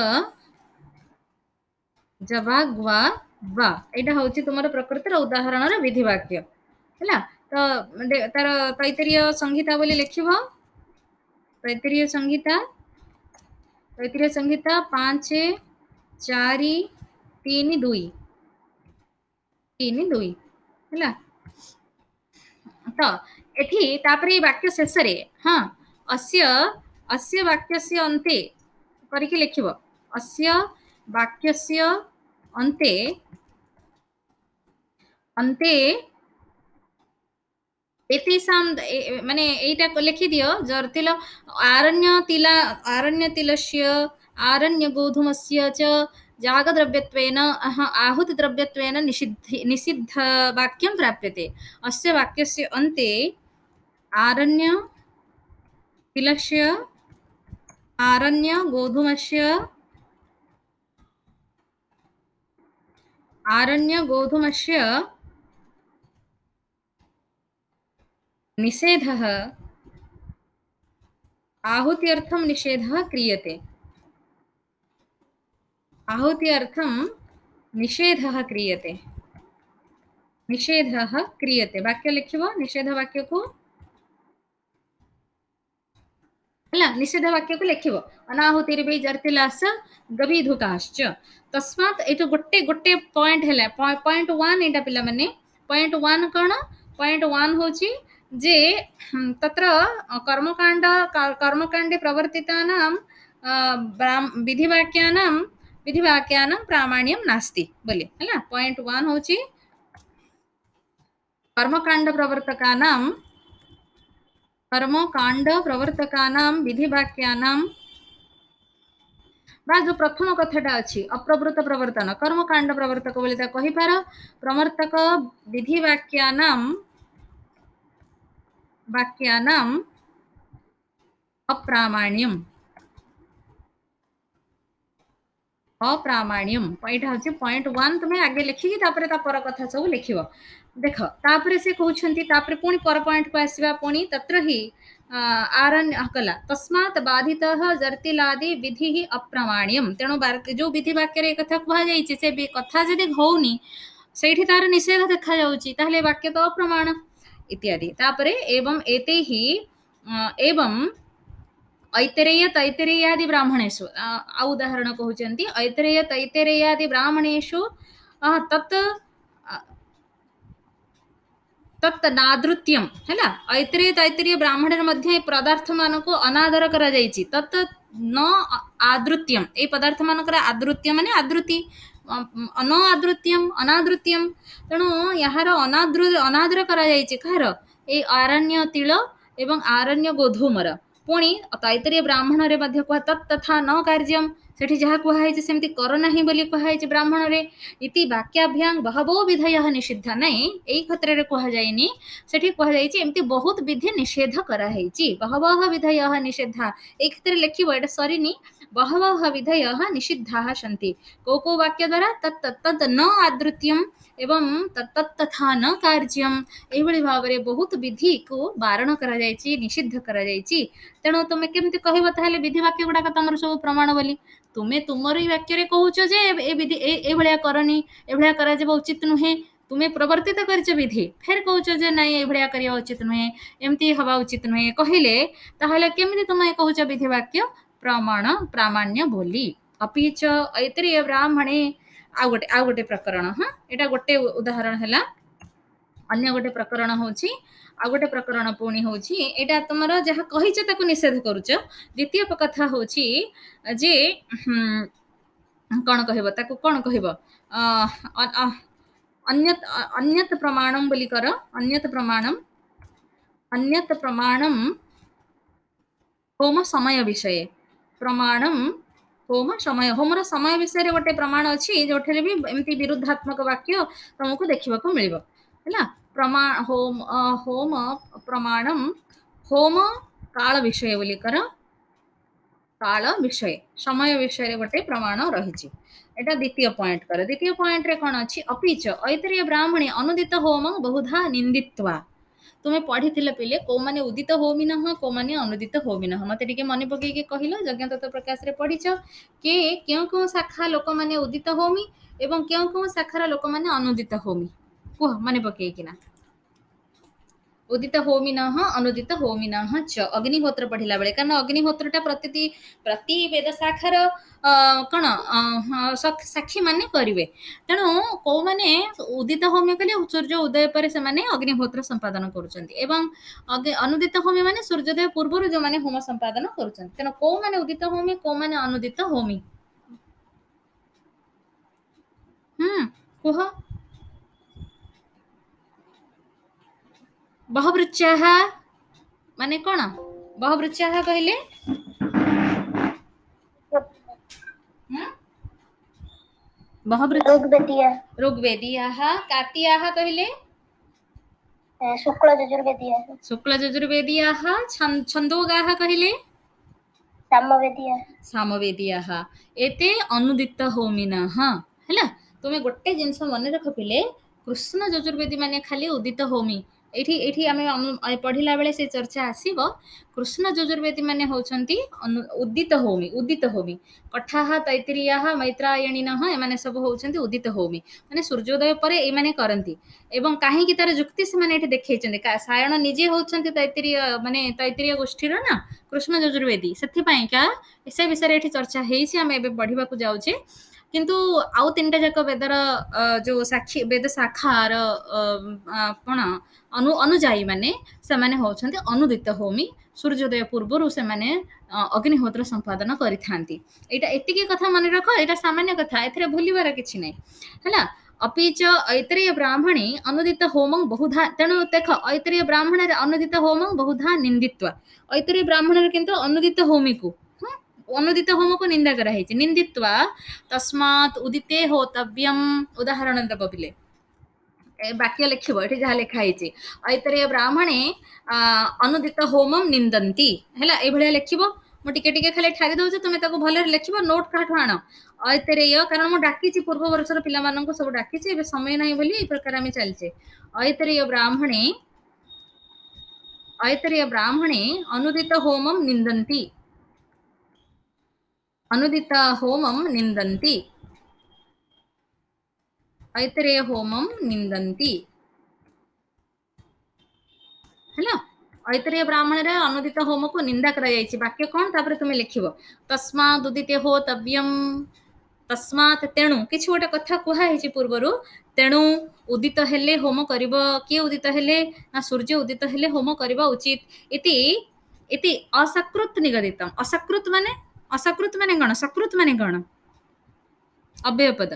जबा ग्वा वा, एटा होची तुमर प्रकृतिर उदाहरणर विधि वाक्य हैला। तो तार तैतरीय संहिता बोली लिखिबो। तैतरीय संहिता 5 4 3 2 ହେଲା। ତ ଏଠି ତାପରେ ଏଇ ବାକ୍ୟ ଶେଷରେ ଅସ୍ୟ ଅସ୍ୟ ବାକ୍ୟସ୍ୟ ଅନ୍ତେ କରିକି ଲେଖିବ। ଅସ୍ୟ ବାକ୍ୟସ୍ୟ ଅନ୍ତେ ଅନ୍ତେ एतेषां माने एटा लिखि दियो। जर्तिल आरण्य तिलस्य आरण्य गोधूमस्य च जागद्रव्यत्वेन आहुतिद्रव्यत्वेन निषिद्ध वाक्यं प्राप्यते। अस्य वाक्यस्य अन्ते आरण्य तिलस्य आरण्य गोधूमस्य निषेधः आहुत्यर्थं निषेधः क्रियते। आहुत्यर्थं निषेधः क्रियते। निषेधः क्रियते वाक्य लिखिबो। निषेध वाक्य को ହେଲା ନିଷେଧ ବାକ୍ୟକୁ ଲେଖିବ। ଅନାହୁତିରେ ବି ଜର୍ତିଲାସ ଗବିଧୁକାଶ୍ଚ। ତସ୍ମାତ୍ ଏଇଠୁ ଗୋଟେ ପଏଣ୍ଟ ହେଲା। ପଏଣ୍ଟ 1 ଏଇଟା ପିଲାମାନେ ପଏଣ୍ଟ 1 କ'ଣ? ପଏଣ୍ଟ 1 ହେଉଛି ଯେ ତତ୍ର କର୍ମକାଣ୍ଡେ ପ୍ରवर्तितानां विधिवाक्यानां प्रामाण्यं नास्ति बोले ହେଲା। पॉइंट 1 ହେଉଛି कर्मकांड प्रवर्तकानां विधिवाक्यानां बा जो प्रथम कथाटा अच्छी अप्रवृत्त प्रवर्तन कर्मकांड प्रवर्तक बोली कही पार। प्रवर्तक विधिवाक्यानां अप्रामाण्यम यहाँ हूँ पॉइंट 1 तुम्हें आगे लिखिकी तापर कथा सब लिख देख। तापर से कहते पुणी पर पॉइंट को आसवा पुणी तत्र ही आरण्य कला तस्मात् बाधितः जर्तिलादि विधि अप्रामाण्यम। तेणु जो विधि वाक्य कथा कहुई से कथा जदि होनी से तार निषेध देखा जाए वाक्य तो अप्रमाण इत्यादि। तापरे एवं एते ही एवं ऐतरेय तैतरेयादि ब्राह्मणेषु उदाहरण कहते ऐतरेय तैतरेयादि ब्राह्मणेषु तत् तत् नादृत्यम है। ऐतरेय तैतरीय ब्राह्मण मध्य पदार्थ मान को अनादर करा जायछि। तत् न आदृत्यम ए पदार्थ मानकर आदृत्य माने आदृति न आदृत्यम अनादृत्यम। तेणु यार अनादर करा जायछि कहार ए आरण्य तिल एवं आरण्य गोधूमर। पुणी तैतरीय ब्राह्मण रे मध्य कह तत् तथा न कार्यम सेठी जहाँ कहुई सेमती कर नहीं बोली कहुई ब्राह्मण रे इति वाक्याभ्यां बहवो विधयः निषिद्धा नहीं एई क्षेत्र रे कहुजाइनी सेठी कहुजाइछि एमती बहुत विधि निषेध कराहेछि। बहवः विधयः निषिद्धा एई क्षेत्र लिखिबो एटा सरीनी बहवः विधयः निषिद्धाः सन्ति। को वाक्य द्वारा तत् तत् न आदृत्यम एवं तत् तथा न कार्यम एभଳି भावरे बहुत विधि को बारण करा जायछि निषिद्ध करा जायछि। तेणु तुम केमती कहब ताहले विधि वाक्य गुडाक तुमर सब प्रमाण बोली तुम्हें तुमर ही वाक्य कहूच जे ए विधि ए भलिया करनी ए भलिया करा जेबा उचित नुहे तुम्हें प्रवर्तित करछ विधि फेर कहूच जे नहीं ए भलिया करिया उचित नुहे एमती हवा उचित नुहे कहिले ताहले केमती तुम्हें कहूच विधि वाक्य प्रामाण्य बोली। अपि च ऐतरेय ब्राह्मणे आ गोटे प्रकरण एटा गोटे उदाहरण हैला। अन्य गोटे प्रकरण होची आ गोटे प्रकरण पुणी होची एटा तुमर जहाँ कहिछ ताकू निषेध करूच। द्वितीय कथा होची जे कौन कहब ताकू कौन कहब अन्यत् अन्यत् प्रमाणं बोली कर अन्यत् प्रमाणं होम समय विषय प्रमाणम होमर समय विषय गोटे प्रमाण अच्छी जो भी एमती विरुद्धात्मक वाक्य तुमको देखा मिल प्रमाण होम प्रमाणम होम काल विषय बोली कर काल विषय समय विषय गोटे प्रमाण रही एटा द्वितीय पॉइंट कर द्वितीय पॉइंट रे कौन अच्छी अपिच ऐतरीय ब्राह्मणे अनुदित होम बहुधा निंदित्वा तुम्हें पढ़ी पे कौ मैंने उदित होमी न कौ मैंने अनुदित होमी न मत मन पकईके कहल यज्ञ तत्व प्रकाश रे पढ़ीच कि क्यों क्यों शाखा लोक मैंने उदित होमी एवं क्यों क्यों शाखार लोक मैंने अनुदित होमी कह मन पकईकिना उदित होमी न अनुदित होमी न च अग्निहोत्र पढ़ला बेले कारण अग्निहोत्रटा प्रति वेद शाखार कौन साक्षी माने करेंगे तेणु कौ मैंने उदित होमी कले सूर्य उदय पर से अग्निहोत्र संपादन कर अनुदित होमी माने सूर्योदय पूर्व जो मैंने होम संपादन कर तेणु कौ मैंने उदित होमी कौ मैंने अनुदित होमी कह बहवृच्याः माने कौन बहवृच्याः कहले ऋग्वेदीयाः कार्तियाः कहले शुक्ल यजुर्वेदीयाः छन्दोगाः कहले सामवेदीयाः एते अनुदित होमिनः हैला तुम्हें गोटे जिनस मन रख पिले कृष्ण यजुर्वेदी माने खाली उदित होमी एठी एठी आमे पढ़िला बेले से चर्चा आसीबो कृष्ण यजुर्वेदी माने होचंती उदित होमी कठाः तैत्तिरीयाः मैत्रायणिनः एमाने सब होचंती उदित होमी माने सूर्योदय परे ए माने करंती एवं काहे कि तार जुक्ति से माने एठी देखैचंती सायण निजे होचंती तैत्तिरीय गोष्ठीर ना कृष्ण यजुर्वेदी सेथिपाईका से विषय एठी चर्चा हेइछि आमे एबे पढ़िबाकू जाउछे किंतु आउ तीनटा जाक वेदर जो साक्षी वेद शाखार कौन अनुजाई माने से होचंती अनुदित होमी सूर्योदय पूर्व से अग्निहोत्र संपादन करिथांती एटा एतिकी कथा मन रख एटा सामान्य कथा एथरे भूलिबार किछि नै हैला अपि च ऐतरेय ब्राह्मणे अनुदित होमं बहुधा तेणु देख ऐतरेय ब्राह्मण अनुदित होमं बहुधा निंदित्वा ऐतरेय ब्राह्मण किंतु अनुदित होमी को अनुदित होम को निंदा करा निंदित्वा तस्मात् उदिते होतव्यम उदाहरण देव पिले वाक्य लिखब ये जहाँ लिखाई ऐतरेय ब्राह्मणे अनुदित होमम निंदंती है भाया लिखब मुझे खाली ठारी दौर तुम्हें भले लिखब नोट काठू आण ऐतरेय कारण मुझे डाकी पूर्व वर्षर पिला सब डाकी समय ना बोली प्रकार आम चलचे ऐतरेय ब्राह्मणे अनुदित होमम निंदंती अनुदित होमम निंदंती ऐतरेय होमम निंदंती है ऐतरेय ब्राह्मण रे अनुदित होम को निंदा करा जायछि वाक्य कौन तापर तुम्हें लिखिब तस्मात् उदिते होतव्यम तस्मात् तेणु किछि गोटे कथा कुहा हेछि पूर्वरु तेणु उदित हेले होम करिब किए उदित हेले ना सूर्य उदित हेले होम करिबा उचित इति असकृत निगदितम असकृत माने गण सकृत माने गण अव्यय पद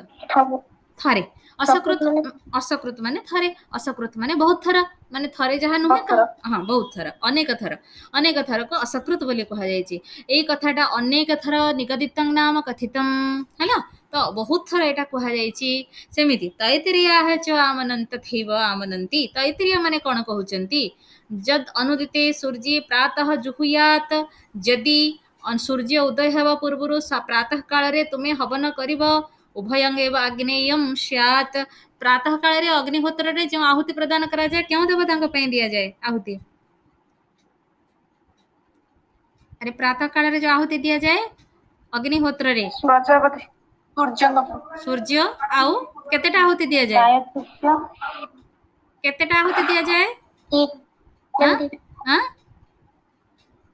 थरे असकृत माने थरे असकृत माने बहुत थर माने थरे जहाँ नुहे तो हाँ बहुत थर अनेक थर को असकृत बोली कहा जायछि एई कथाटा अनेक थर निगदितं नाम कथितम हैला तो बहुत थर एटा कहा जायछि सेमिति तैत्तिरीयाः च आमनन्त थैव आमनन्ति तैत्तिरीय माने कोन कहउचंती जद अनुदिते सूर्ये प्रातः जुहुयात यदि सूर्य उदय हेबा पूर्वरु प्रातः काल रे तुमे हवन करिब उभयं एव आग्नेयम स्यात् प्रातः काल रे अग्निहोत्र रे जो आहुति प्रदान करा जाए क्यों देवतांक पे दिया जाए आहुति अरे प्रातः काल रे जो आहुति दिया जाए अग्निहोत्र रे सूर्य आउ केतेटा आहुति दिया जाए केतेटा आहुति दिया जाए हां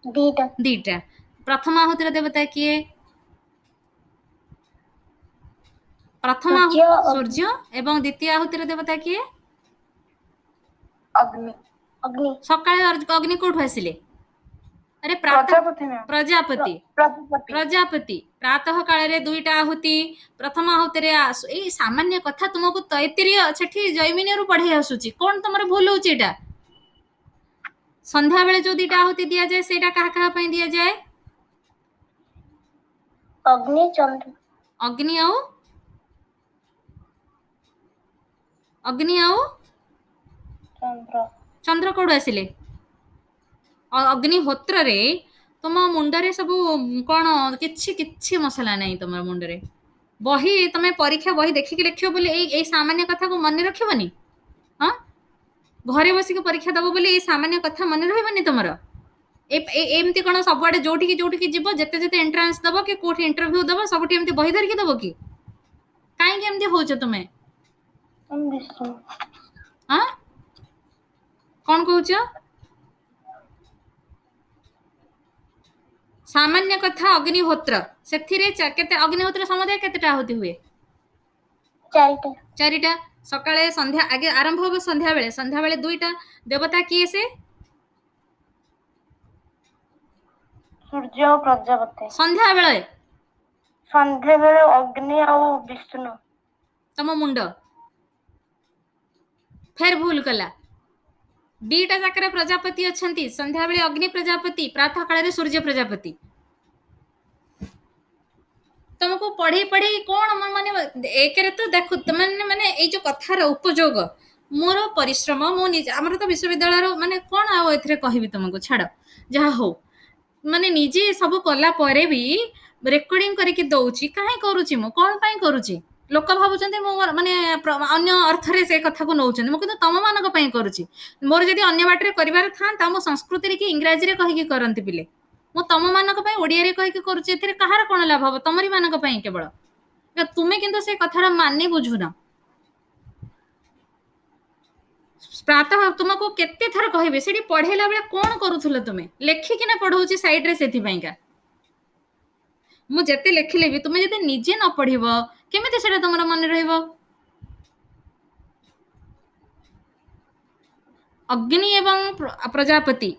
दीटा प्रथम आहुतिर देवता किए प्रथम सूर्य एवं द्वितीय आहुतिर देवता किए अग्नि सकाळे अग्नि कोठु आसिले अरे प्रातः प्रजापति ना प्रजापति प्रजापति प्रजापति प्रातः काल दुईटा आहुति प्रथम आहुति सामान्य कथा तुमको तैत्तिरीय सेठी जैमिनी पढ़े आसुची कौन तुम भूल होची एटा संध्या बेले जो दुईटा आहुति दिया जाए सेटा कहा कहा पई दिया जाए अग्नि चंद्र अग्नि आउ अग्नि आउ चंद्र चंद्र कौड़ आसिले अग्निहोत्र रे तुम मुंडरे सब कौन किछि किछि मसला नहीं तुम मुंडरे बही तुम परीक्षा बही देखिक लिख बोली ए सामान्य कथा को मन रखबनी हाँ घरे बसिक परीक्षा दब बोली ए सामान्य कथा मन रहबनी तुमर एमती कौन सबुआडे जोठी जीव जेते जेते एंट्रांस दब कि कोठी इंटरव्यू दब सबुठी एमती बही धरिकी दब कि काहे एमती होछ तुमे विष्णु हाँ कौन कहूछ सामान्य कथा अग्निहोत्र से अग्निहोत्र समुदाय केतेटा आहुति हुए चारिटा चारिटा सकाळे संध्या आगे आरंभ हो संध्या बेले दुईटा देवता किए से सूर्य और प्रजापति संध्या बेले संध्या बेले अग्नि और विष्णु तम मुंड फेर भूल कला दीटा जाकर प्रजापति अछंती संध्या बेले अग्नि प्रजापति प्रातः काल सूर्य प्रजापति तुमको पढ़ी पढ़ी कौन माने एक तो देखो तुमने माने ये जो कथार उपयोग मोर परिश्रम मो निज आमर तो विश्वविद्यालय माने कौन आ एथरे कहबी तुमको छाड़ जहा हो माने निजे सब कला परे भी रेकर्डिंग करके दउची काहे करूची मो कोन पाई करूची लोक भाबुचंती मो माने अन्य अर्थरे से कथा को नउचंती मो किंतु तम मानक पाई करूची मोर जदी अन्य बाटरे करिवार थांता मो संस्कृति रे कि इंग्रजी रे कहि कि करंती पिले मो तम मानक पाई ओडिया रे कहि कि करूची एथरे कहार कोन लाभ हो तमरी मानक पाई केवल तुमे किंतु से कथार माने बुझुना प्रातः तुमको केते थर कहबे सेठी पढ़ेला बेले कोन करूथुल तुमे लेखि किना पढौची साइड रे सेथि पाईका मु जेते लेखिले भी तुमे जदि निजे न पढ़िबो केमिते सेटा तुमरा मन रहइबो अग्नि एवं प्रजापति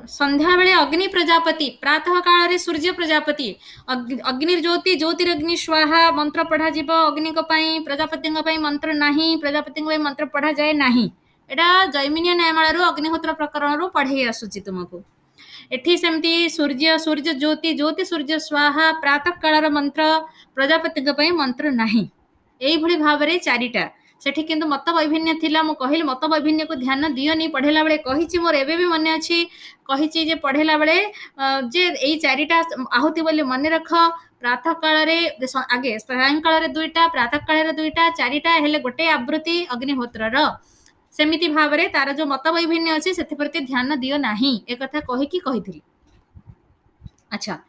संध्या बेले अग्नि प्रजापति प्रातः काल रे सूर्य प्रजापति अग्नि ज्योति ज्योतिरग्नि स्वाहा मंत्र पढ़ा जीव अग्नि को पाई प्रजापति को पाई मंत्र नाही प्रजापति को पाई मंत्र पढ़ा जाए नाही एटा जैमिनीय न्यायमाला अग्निहोत्र प्रकरण पढ़े आसुची तुमको एठी सेमती सूर्य सूर्य ज्योति ज्योति सूर्य स्वाहा प्रातः काल मंत्र प्रजापति को पाई मंत्र नाही एई भली भाव रे चारिटा सेठी किंतु मत वैभिन्य थिला मु कहिल मत वैभिन्य को ध्यान दियोनी पढ़ेला बेले कहिछि मोर एबे भी मन अछि कहिछि जे पढ़ेला बेले जे एई चारिटा आहुति बोली मन रख प्रातः काल रे आगे सायंकाल रे दुईटा प्रातः काल रे दुईटा चारिटा हेले गोटे आवृत्ति अग्निहोत्र रो सेमिति भाव रे तार जो मत वैभिन्य अछि सेति प्रति ध्यान दियो नाही ए कथा कहि कि कहिथिली अच्छा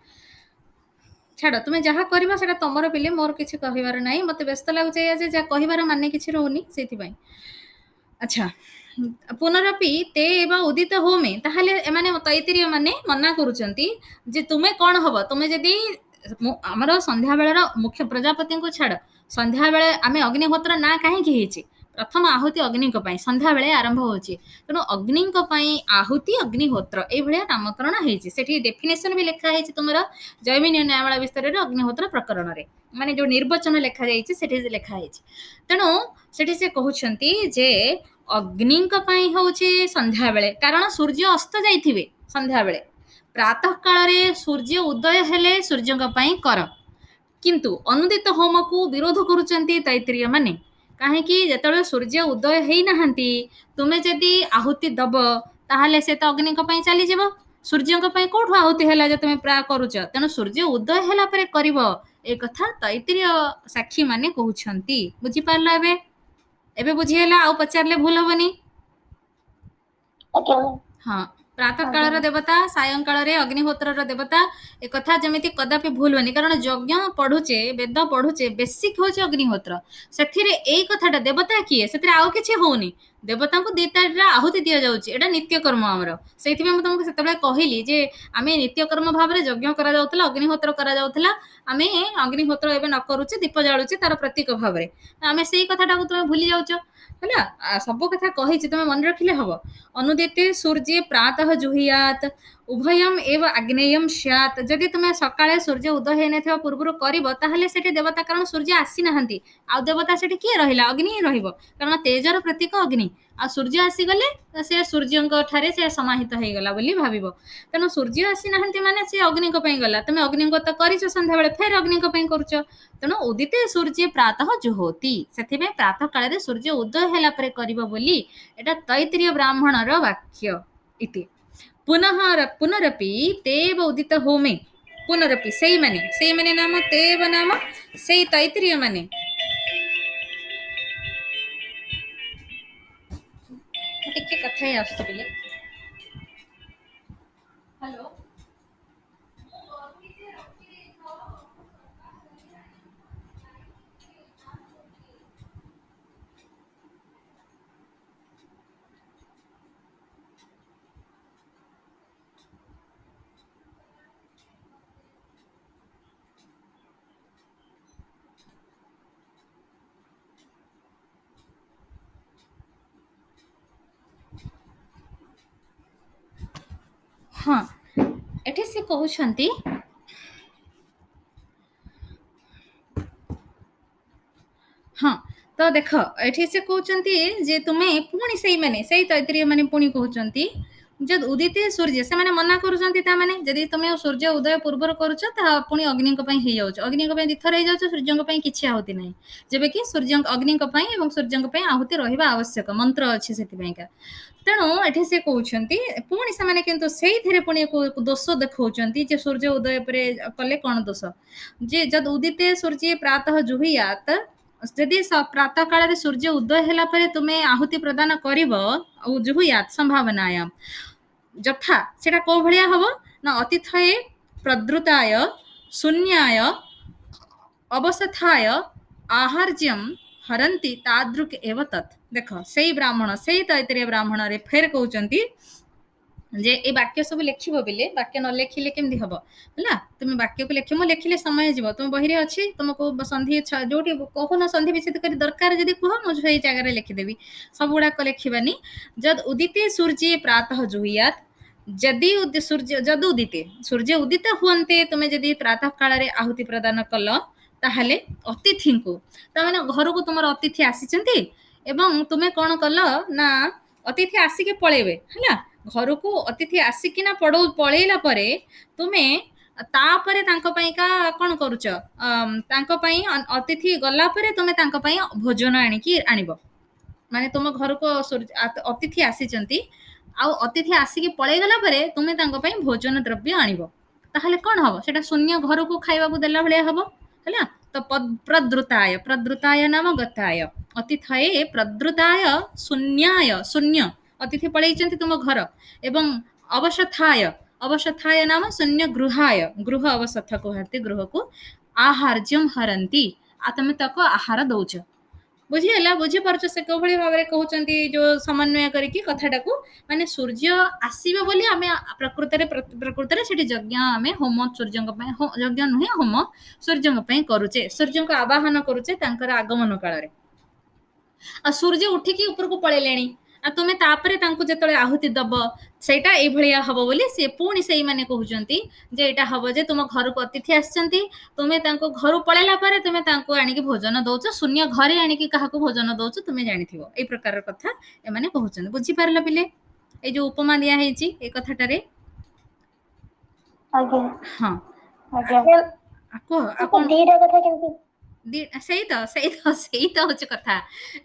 छाड़ तुम जहाँ कर से तुम पिले मोर किसी कहबार ना मत व्यस्त लगुचे जे कहबार माने किसी रोनी से अच्छा पुनरपि ते एवं उदित होमे ताहले एमाने तैत्तिरीय माने मना करूचंती जे तुमे कौन हब तुमे जदि आमर संध्या बेलर मुख्य प्रजापति को छाड़ संध्या बेले आमे अग्निहोत्र ना कहीं प्रथम आहुति अग्नि संध्या बेले आरंभ होची तेणु अग्नि आहुति अग्निहोत्र ये नामकरण होती डेफिनेशन भी लिखा है तुम जैमिनीय न्यायमाला विस्तार में अग्निहोत्र प्रकरण में माने जो निर्वचन लिखा जाइए लिखाई तेणु से कहते जे अग्नि हूँ संध्या बेले कारण सूर्य अस्त जाइए संध्या बेले प्रातः काल सूर्य उदय हेले सूर्य कर किंतु अनुदित होम को विरोध करुचंती तैत्तिरीय माने कहीं जो सूर्य उदय है नहांती तुम्हें जदि आहुति दब ताहले से तो अग्नि चली जीव सूर्य कौटू आहुति है जो तुम्हें प्रा करुच तेणु सूर्य उदय है कर ए कथा तैत्तिरीय साक्षी माने कहउछंती बुझिपारल एबे बुझीला आ पचारले भूल हबनी हाँ प्रातः काल देवता सायंकाल अग्निहोत्र देवता एक कथा जमीती कदापि भूल होनी कारण यज्ञ पढ़ुचे वेद पढ़ुचे बेसिक हूँ अग्निहोत्र से कथाटा देवता किए से आउ कि होनी देवता को दीटा आहुति दि जाऊँगी एटा नित्यकर्म आमर से तुमको से कहली जे आम नित्यकर्म भाव में यज्ञ करा अग्निहोत्र करा आम अग्निहोत्र एवं न करुचे दीप जालुचे तार प्रतीक भाव में आम से कथाटा को तुम भूली जाऊच है सब कथा कही तुम मन रखिले हम अनुदिते सूर्य प्रातः जुहियात उभयम एव आग्नेयम स्यात् जदि तुम सकाळे सूर्य उदय होई नथिबा पूर्वरु करिवो ताहले सेठी देवता कारण सूर्य आसी नाहंती आ देवता सेठी किए रहिला अग्नि ही रहिबो कारण तेजर प्रतीक अग्नि आ सूर्य आसी गले से सूर्यंक ठारे से समाहित होई गला बोली भाबिबो तेणु सूर्य आसी नाहंती माने से अग्नि को पई गला तुम अग्नि को त करिछ संध्या बेले फेर अग्नि को पई करूछ तेणु उदिते सूर्य प्रातः जुहोति सेथि में प्रातः काल रे सूर्य उदय होला परे करिवो बोली एटा तैत्तिरीय ब्राह्मणर वाक्य इति पुनः पुनरपि तेव उदित होमे पुनरपि सेई माने नाम तेव नाम सेई तैत्तिरीय माने टिके कथा ही आसु बिले हेलो हाँ एठी से कहउछंती हाँ तो देख एठी से कहउछंती जे तुमे पुणी सेई माने सेई तैत्तिरीय माने पुणी कहउछंती जद उदिते सूर्य से माने मना करूछंती ता माने जदि तुमे सूर्य उदय पूर्वर करूछ ता पुणी अग्नि को पई हे जाउछ अग्नि को पई दिथर हे जाउछ सूर्य को पई किछि आहुति नै जेबे कि सूर्य अग्नि को पई एवं सूर्य को पई आहुति रहिबा आवश्यक मंत्र अछि सेति पई का तेणु एठी से कहउछंती पुणी से माने किंतु सेई थिरे पुणी को दोष देखौछंती जे सूर्य उदय परे कले कोन दोष जे जद उदिते सूर्य प्रातः जुहियात जदि प्रातः काल सूर्य उदय होला परे तुमे आहुति प्रदान करिवो जुहुयात संभावनायाम यथा सेटा को भलिया हबो ना अतिथये प्रद्रुताय शून्याय अवसथाय आहार्ज्यम हरन्ति तादृक एव तत् देख सेई ब्राह्मण सेई तैत्तिरीय ब्राह्मण रे फेर कहउचंती जे ए वाक्य सब लेखिबो बिले वाक्य न लेखिले केमदी हबो हला तुम वाक्य को लेखि मो लेखिले समय जीवो तुम बहिरे अछि तुमको संधि जोटी कहून संधि विच्छेद करी दरकार जदि कह मो सेई जगह रे लिखि देबी सब गुडा को लेखिबानी जद उदिते सूर्य प्रातः जुहियात जदि सूर्य जद उदिते सूर्य उदित हुअन्ते तुमे जदि प्रातः काल रे आहुति प्रदान कल ताहले अतिथि को तामाने घर को तुमर अतिथि आसीचंती एवं तुमे कोन कल ना अतिथि आसिके पळेबे हला घर को अतिथि आसिकिना पळेला परे तुमे तापरे तांको पई का कोन करूछ तांको पई अतिथि गला परे तुमे तांको पई भोजन आनिकी आनिबो माने तुम घर को अतिथि आसीचंती आ अतिथि आसिकी पळेई गला परे तुमे तांको पई भोजन द्रव्य आनिबो ताहले कोन हबो सेटा शून्य घर को खाइबा को देला भलिया हबो हला तो प्रद्रुताय प्रद्रुताय नाम गताय अतिथये प्रद्रुताय शून्याय शून्य अतिथि पळेइचंती तुम घर एवं अवसथाय अवसथाय नाम शून्य गृहाय गृह अवसथ को हते गृह को आहार्ज्यम हरंती आ तमे तको आहार दउछ बुझीगला बुझी पारछ से कोभଳି भाबरे कहउचंती जो समन्वय करिकी कथाटा को माने सूर्य आसीबे बोली हमें प्रकृतरे सेठी यज्ञ हमें होम सूर्यंक पय यज्ञ नहे होम सूर्यंक पय करूचे सूर्यंक आवाहन करूचे तांकर आगमन काल रे आ सूर्य उठिकी ऊपर को पळेलेणी आ तुमे तापरे तांको जेतळे आहुति दब सेटा ए भलिया हबो बोली से पुणी सेई माने कहउचंती जे एटा हबो जे तुम घर को अतिथि आछंती तुमे तांको घर पळेला परे तुमे तांको आनिकी भोजन दउछ शून्य घरे आनिकी काहाको भोजन दउछ तुमे जानिथिबो ए प्रकार कथा ए माने कहउचंती बुझी पारला पिले ए जो उपमा दिया हेची ए कथाटारे आगे हां आगे आको आपको दीटा कथा केमती सेई तो होच कथा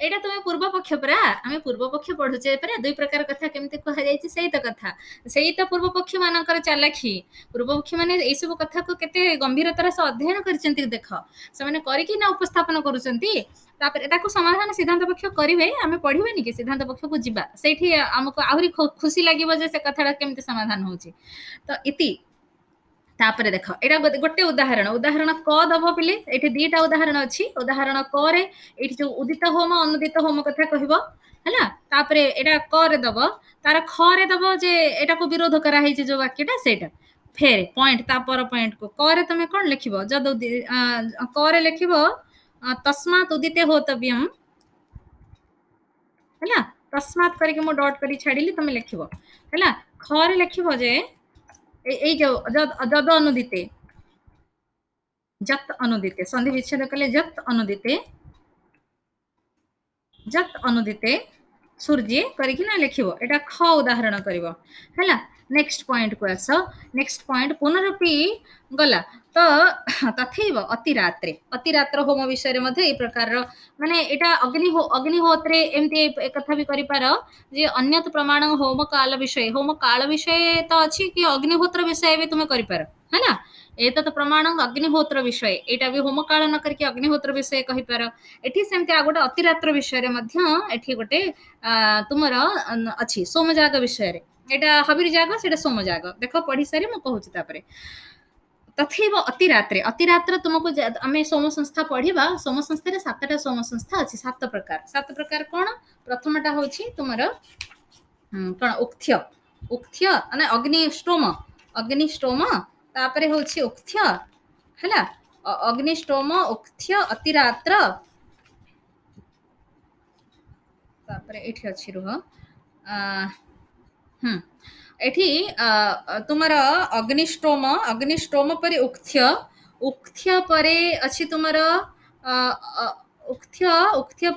एटा तुमे पूर्व पक्ष परा आमे पूर्व पक्ष पढुचे परा दुई प्रकार कथा केमते कहा जायछि सेई तो कथा सेई तो पूर्व पक्ष मानकर चालाखी पूर्व पक्ष माने एई सब कथा को केते गंभीरतार से अध्ययन करचंती देख से माने करिकि ना उपस्थापन करूचंती तापर एटाको समाधान सिद्धांत पक्ष करिवे आमे पढिबेनी कि सिद्धांत पक्ष को जिबा सेठी हमको आहुरी खुशी लागिबो जे से कथाडा केमते समाधान होची तो इति तापरे देख एटा गोटे उदाहरण क दब पिले एठी दीटा उदाहरण अछि उदाहरण क रे एठी जो उदित होम अनुदित होम कथा कहबो हला तापरे एटा क रे दब तार ख रे दब जे एटा को विरोध करा हेछि जो वाक्यटा सेटा फेर पॉइंट तापर पॉइंट को क रे तमे कोन लिखिबो जद क रे लिखिबो तस्मात् उदिते होतव्यम हला तस्मात् करके मो डॉट करी छाडिली तमे लिखिबो हला ख रे लिखिबो जे এই যে যদ অনুদিতে, যত অনুদিতে সন্ধি বিচ্ছেদ কলে যত অনুদিতে, যत अनुदिते सूर्ये करिकिना लिखिबो एटा ख उदाहरण करिवो हैला। नेक्स्ट पॉइंट को आस। नेक्स्ट पॉइंट पुनरुक्ति गला तो तथैव अतिरात्रे अतिरात्र होम विषय रे मध्ये ए प्रकार माने एटा अग्निहोत्रे एमती एक कथा भी करि पार जे अन्यत प्रमाण होम काल विषय तो अछि कि अग्निहोत्र विषय भी तुमे करि पार हैला। एतत प्रमाण अग्निहोत्र विषय एटा भी होम काल न करके अग्निहोत्र विषय कहि पार। एठी सेमती आ गोटे अतिरात्र विषय रे मध्य एठी गोटे तुमर अछि सोमजाग विषय रे एटा हबिर जाग सेटा सोमजाग देख पढ़ी सारी म कहूची तापरे। तथैव अतिरात्रे अतिरात्र तुमको आमे सोम संस्था पढ़िबा सोम संस्था रे सातटा सोम संस्था अछि सात प्रकार कोन प्रथमटा होछि तुमर कोन उक्थ्य उक्थ्य माने अग्निष्टोम तापरे होछि उक्थ्य हैला। अग्निष्टोम उक्थ्य अतिरात्र तापरे एठी अछि रुह एठी तुमर अग्निष्टोम परे उक्थ्य परे अछि तुमर उक्थ्य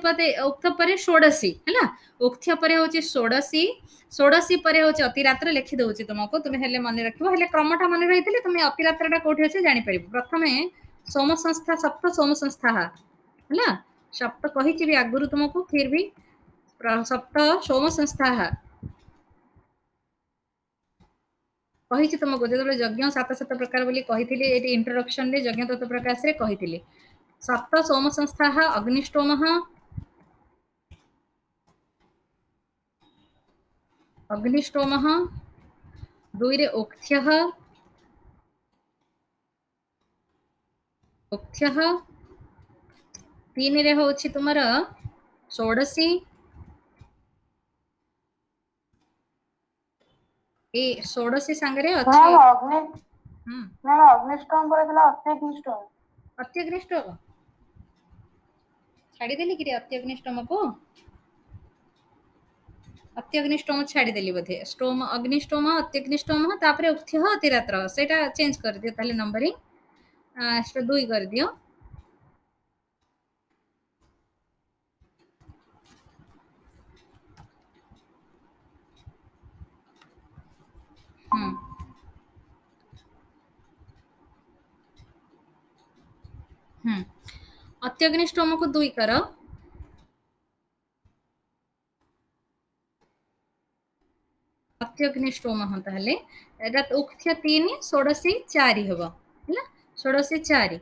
परे षोडशी हैला। उक्थ्य परे होछि षोडशी परे होछि अतिरात्र लिखि दउछि तुमको तुमे हेले मन रखिबो हेले क्रमटा मन रहितले तुमे अतिरात्रटा कोठी अछि जानि परिबो। प्रथमे सोम संस्था सप्त सोम संस्था हैला सप्त कहिछि भी आगुरु तुमको फिर भी सप्त सोम संस्था कहिछि तुमको जेतबे यज्ञ सात प्रकार बोली कहिथिली एटी इंट्रोडक्शन रे यज्ञ तत्व प्रकाश रे कहिथिली सप्त सोम संस्था अग्निष्टोम दुई रे उक्थ्यः तीन रे होछि तुमर षोडशी ए षोडशी संगरे अछि अग्निष्टोम परे थला अत्यग्निष्टोम छाड़ी देली कि अत्यग्निष्टोम को अत्यग्निष्टोम छाड़ी देली बोधे स्टोम अग्निष्टोम अत्यग्निष्टोम तापरे उक्थ्यः अतिरात्र सेटा चेंज कर दियो ताले नंबरिंग सेटा दुई कर दियो। अत्यग्निष्टोम को दुई कर अत्यग्निष्टोम ताहले एटा उक्थ्य 3 षोडशी 4 हबो हैला षोडशी 4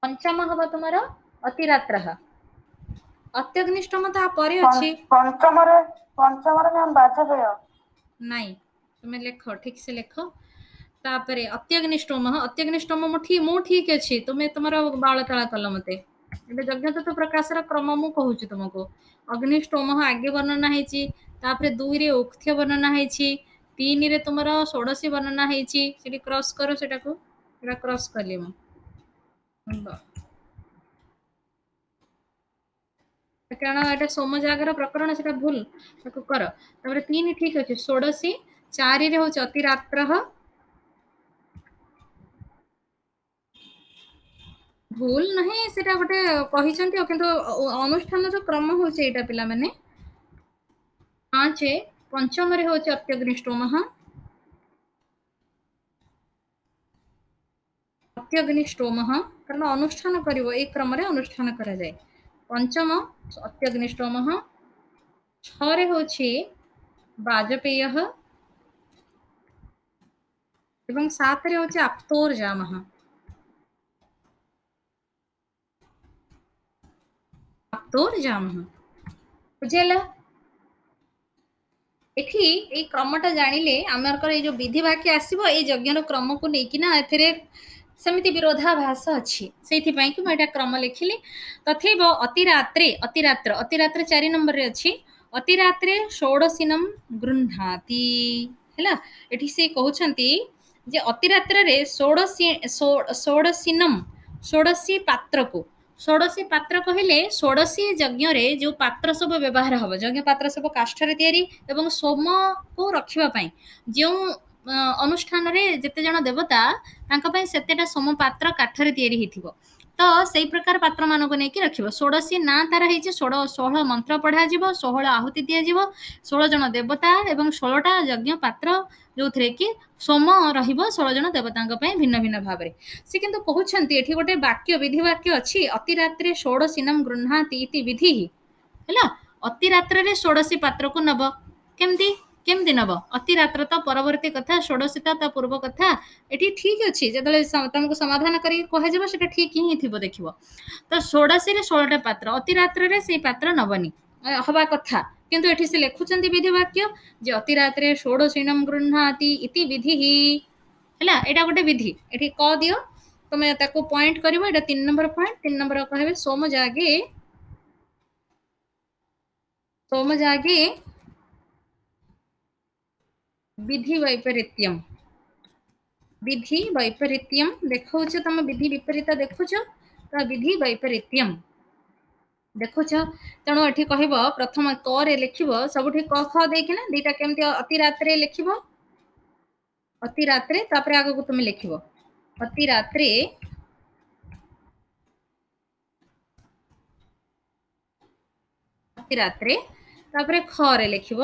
पंचम हबो तुमरो अतिरात्रः अत्यग्निष्टोम ता परे अछि पंचमरे हम बाजपेय नाही तुमे लेखो ठीक से लेखो तापरे अत्यग्निष्टोम मु ठीक अछि तुमे तुमरो बाळताळा कल मते एबे यज्ञ तत्व प्रकाश रा क्रम मु कहूची तुमको अग्निष्टोम आगे वर्णना हेची तापरे 2 रे उक्थ्य वर्णना हेची 3 रे तुमरो षोडशी वर्णना हेची सेठी क्रॉस करो सेटा को एटा क्रॉस करली मु कारण एटा सोमजागर प्रकरण सेटा भूल ताको कर तापरे 3 ठीक अछि षोडशी 4 रे होची अतिरात्रः भूल नहीं सेटा गोटे कहिसंती किंतु अनुष्ठान रो क्रम होची एटा पिला माने 5 पंचम रे होची अत्यग्निष्टोम कारण अनुष्ठान करिवो एक क्रम रे अनुष्ठान करा जाय पंचम अत्यग्निष्टोम 6 रे होची वाजपेयः एवं 7 रे होची आप्तोर्जामः बुझेला एठी ए क्रमटा जानिले आमरकर ए जो विधि वाक्य आसीबो ए यज्ञ रो क्रम को नै किना एथरे समिति विरोधाभास अछि सेथि पई कि मैं एटा क्रम लिखिली। तथैव अतिरात्र 4 नंबर रे अछि अतिरात्रे षोडशीनम गृह्णाति हैला एठी से कहउछंती जे अतिरात्र रे षोडशी पात्र को ଷୋଡ଼ଶୀ ପାତ୍ର କହିଲେ ଷୋଡ଼ଶୀ ଯଜ୍ଞରେ ଯେଉଁ ପାତ୍ର ସବୁ ବ୍ୟବହାର ହେବ, ଯଜ୍ଞ ପାତ୍ର ସବୁ କାଷ୍ଠରେ ତିଆରି ଏବଂ ସୋମକୁ ରଖିବା ପାଇଁ ଯେଉଁ ଅନୁଷ୍ଠାନରେ ଯେତେ ଜଣ ଦେବତା ତାଙ୍କ ପାଇଁ ସେତେଟା ସୋମ ପାତ୍ର କାଠରେ ତିଆରି ହେଇଥିବ। ତ ସେଇ ପ୍ରକାର ପାତ୍ରମାନଙ୍କୁ ନେଇକି ରଖିବ। ଷୋଡ଼ଶୀ ନାଁ ତାର ହେଇଛି 16 ମନ୍ତ୍ର ପଢ଼ାଯିବ, 16 ଆହୁତି ଦିଆଯିବ, 16 ଜଣ ଦେବତା ଏବଂ 16ଟା ଯଜ୍ଞ ପାତ୍ର ଯେଉଁଥିରେ କି ସୋମ ରହିବ 16 ଜଣ ଦେବତାଙ୍କ ପାଇଁ ଭିନ୍ନ ଭିନ୍ନ ଭାବରେ। ସେ କିନ୍ତୁ କହୁଛନ୍ତି ଏଠି ଗୋଟେ ବାକ୍ୟ ବିଧି ବାକ୍ୟ ଅଛି, ଅତି ରାତ୍ରେ ଷୋଡ଼ଶୀନମ୍ ଗୃହ୍ଣାତି ଇତି ବିଧି ହେଲା। ଅତି ରାତ୍ରରେ ଷୋଡ଼ଶୀ ପାତ୍ରକୁ ନବ। କେମିତି କେମିତି ନବ? ଅତି ରାତ୍ର ତ ପରବର୍ତ୍ତୀ କଥା, ଷୋଡ଼ଶୀ ତ ତା ପୂର୍ବ କଥା। ଏଠି ଠିକ୍ ଅଛି, ଯେତେବେଳେ ତମକୁ ସମାଧାନ କରିକି କୁହାଯିବ ସେଟା ଠିକ୍ ହିଁ ଥିବ ଦେଖିବ। ତ ଷୋଡ଼ଶୀରେ 16ଟା ପାତ୍ର, ଅତି ରାତ୍ରରେ ସେଇ ପାତ୍ର ନବନି ହବା କଥା, କିନ୍ତୁ ଏଠି ସେ ଲେଖୁଛନ୍ତି ବିଧି ବାକ୍ୟ ଯେ ଅତି ରାତ୍ରେ ଷୋଡ଼ଶୀନମ୍ ଗୃହ୍ଣାତି ଇତି ବିଧି ହେଲା। ଏଇଟା ଗୋଟେ ବିଧି। ଏଠି କ ଦିଅ, ତମେ ତାକୁ ପଏଣ୍ଟ କରିବ। ଏଇଟା 3 ନମ୍ବର ପଏଣ୍ଟ। 3 ନମ୍ବର କହିବେ सोम जागे विधि वैपरीत्यम। विधि वैपरीत्यम देखौछ, तुम विधि विपरीत देखुछ तो विधि वैपरीत्यम देखुछ। तेणु एठी कहब प्रथम क रे लिखिब, सबुठी क ख देकिना दीटा केमती अति रात्रे लिखिब। अति रात्रे तापरे आगो तुम लिखिब अति रात्रे अति रात्रे तापरे ख रे लिखिब।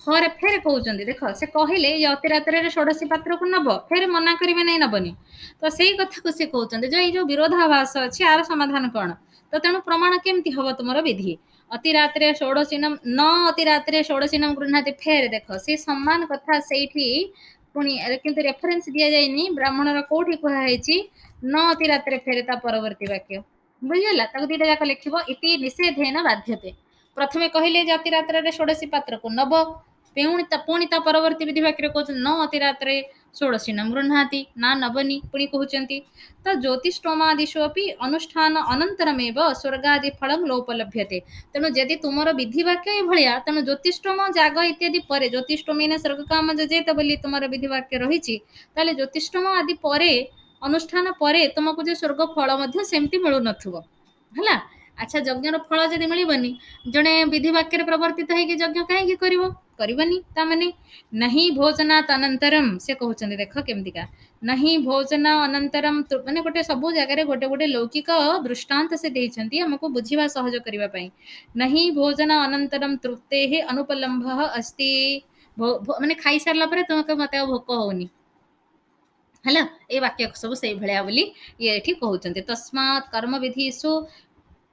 खरे फेर कहउचंदी देख से कहिले ये अति रात्रे षोडशी पात्र को नब, फेर मना करिवे नै नबनी। तो सेही कथा को से कहउचंदी जे जो विरोधाभास अछि आर समाधान कोन। तो तेणु प्रमाण केमती हबो तुमर विधि। अति रात्रे षोडशीनम न अति रात्रे षोडशीनम गृह्णाति, फेर देख से सम्मान कथा सेठी पुनी किंतु रेफरेंस दिया जायनी ब्राह्मणर कोठी कहा हैछि न अति रात्रे, फेर ता परवर्ती वाक्य बुझिला। ताको दीटा जाक लिखिबो इति निषेधेन बाध्यते। प्रथमे कहले जे अति रात्रे षोडशी पात्र को नब, पुणी ता परवर्ती विधि वाक्य कहउछन न अति रात्रे षोडशीनम गृह्णाति, ना नबनी पुणी कहउचंती। तो ज्योतिष्टोमादिषु अपि अनुष्ठान अनंतरमेव स्वर्गादि फलं लोपलभ्यते। तेणु यदि तुमर विधि वाक्य भलिया, तेणु ज्योतिष्टोम जाग इत्यादि परे, ज्योतिष्टोमेन स्वर्ग काम जजेत बोली तुमर विधि वाक्य रहिछि, ताले ज्योतिष्टोम आदि परे अनुष्ठान परे तुमको जे स्वर्ग फल मध्य सेमति मिलु नथुबो हला। अच्छा, यज्ञर फल जदि मिलबनी, जणे विधि वाक्य प्रवर्तित होइकि यज्ञ काहे करिवो, करबनी। ता माने नहीं भोजनात अनंतरम से कहउचंदी देख केमतिका नहीं भोजन अनंतरम, माने गोटे सब जगह रे गोटे गोटे लौकिक दृष्टांत से देइचंती हमको बुझिबा सहज करिवा पई। नहीं भोजन अनंतरम तृप्तेः अनुपलम्भः अस्ति, माने खाई सारला परे तुमको मते भोक होउनी हला। ए वाक्य सब सेई भलिया बोली ये एठी कहउचंती। तस्मात् कर्म विधिषु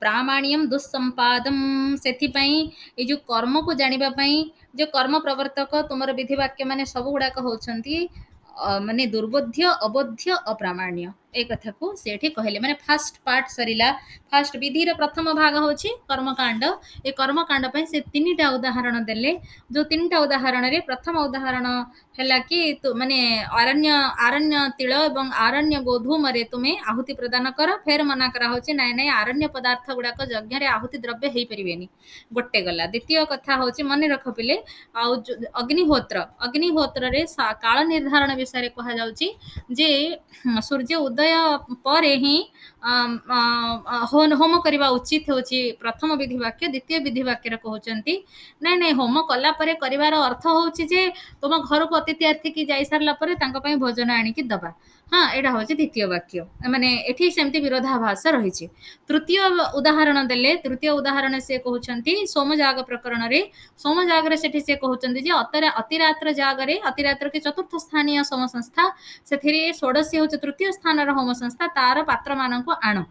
प्रामाण्यम दुस्संपादम, सेथिपाई ये जो कर्म को जानिबा पई जो कर्म प्रवर्तक तुमर विधि वाक्य माने सब गुडाक होउछंती माने दुर्बोध्य अबोध्य अप्रामाण्य। ए कथा को सेठी कहले माने फास्ट पार्ट सरिला। फास्ट विधि रे प्रथम भाग होछि कर्मकांड। ए कर्मकांड पई से तीनटा उदाहरण देले। जो तीनटा उदाहरण रे प्रथम उदाहरण हैला कि तो माने अरण्य आरण्य तिल एवं आरण्य गोधूम रे तुमे आहुति प्रदान कर, फेर मना करा होछि नाइ नाइ आरण्य पदार्थ गुडाक यज्ञ रे आहुति द्रव्य हेई परिबेनी। गोटे गला। द्वितीय कथा होछि मन रख पिले आउ अग्निहोत्र। अग्निहोत्र रे काल निर्धारण विषय रे कहा जाउछि जे सूर्य उदय परे ही होम करबा उचित होछि प्रथम विधि वाक्य। द्वितीय विधि वाक्य रे कहउचंती नाइ नाइ होम कला परे करिवार अर्थ होछि जे तुम घर को अतिथि आर्थिकी जाई सारला परे तांको पई भोजन आनी की दबा। हाँ, एटा होछि द्वितीय वाक्य। माने एठी सेमति विरोधाभास रहिछि। तृतीय उदाहरण देले, तृतीय उदाहरण से कहउचंती सोमजाग प्रकरण रे। सोमजाग रे सेठी से कहउचंती जे अतिरात्र जाग रे, अतिरात्र के चतुर्थ स्थानीय सोम संस्था सेथिरे षोडशी होछि तृतीय स्थान रो होम संस्था, तार पात्र मानको आण।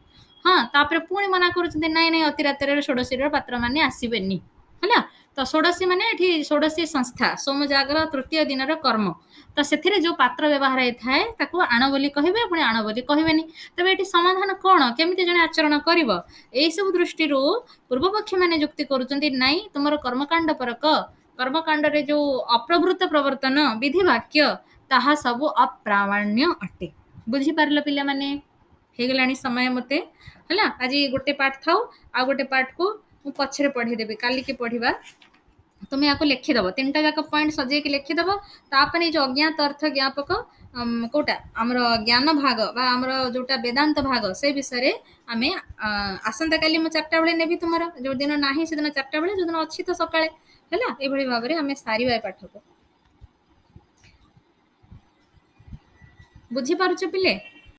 हाँ, तापरे पुणी मना करूचंती नाइ नाइ अतिरात्र रे षोडशी रो पात्र माने आसीबेनी हला। तो षोडशी माने एठी षोडशी संस्था सोमजागर तृतीय दिन कर्म। तो सेथिरे जो पात्र व्यवहार थाए ताको आण बोली कहिबे, पुणी आण बोली कहिबेनी। तबे एठी समाधान कोन, केमिति जने आचरण करिवो, एई सब दृष्टिरू पूर्वपक्षी माने युक्ति करूचंती नाइ तुमर कर्मकांड परक, कर्मकांड रे जो अप्रवृत्त प्रवर्तन विधि वाक्य ताहा सब अप्रामाण्य अटे। बुझी पारलो पिला माने? हे गलानी समय मते हला। आज गोटे पाठ थाउ, आ गोटे पाठ को मु पछरे पढी देबे, काली के पढिबा। तुम या लिखिदेव 3टा जाक पॉइंट सजेकी लिखिदेव तापर जो अज्ञात अर्थ ज्ञापक कोटा आमर ज्ञान भाग बा आमर जोटा वेदांत भाग से विषय आम आसंता काली मु 4टा बेले नेबी तुमर जो दिन ना से दिन 4टा बेले जो दिन अच्छी तो सकाळे हैला एभली भाव में आम सारिबा पाठ को बुझी पारुछ पिले।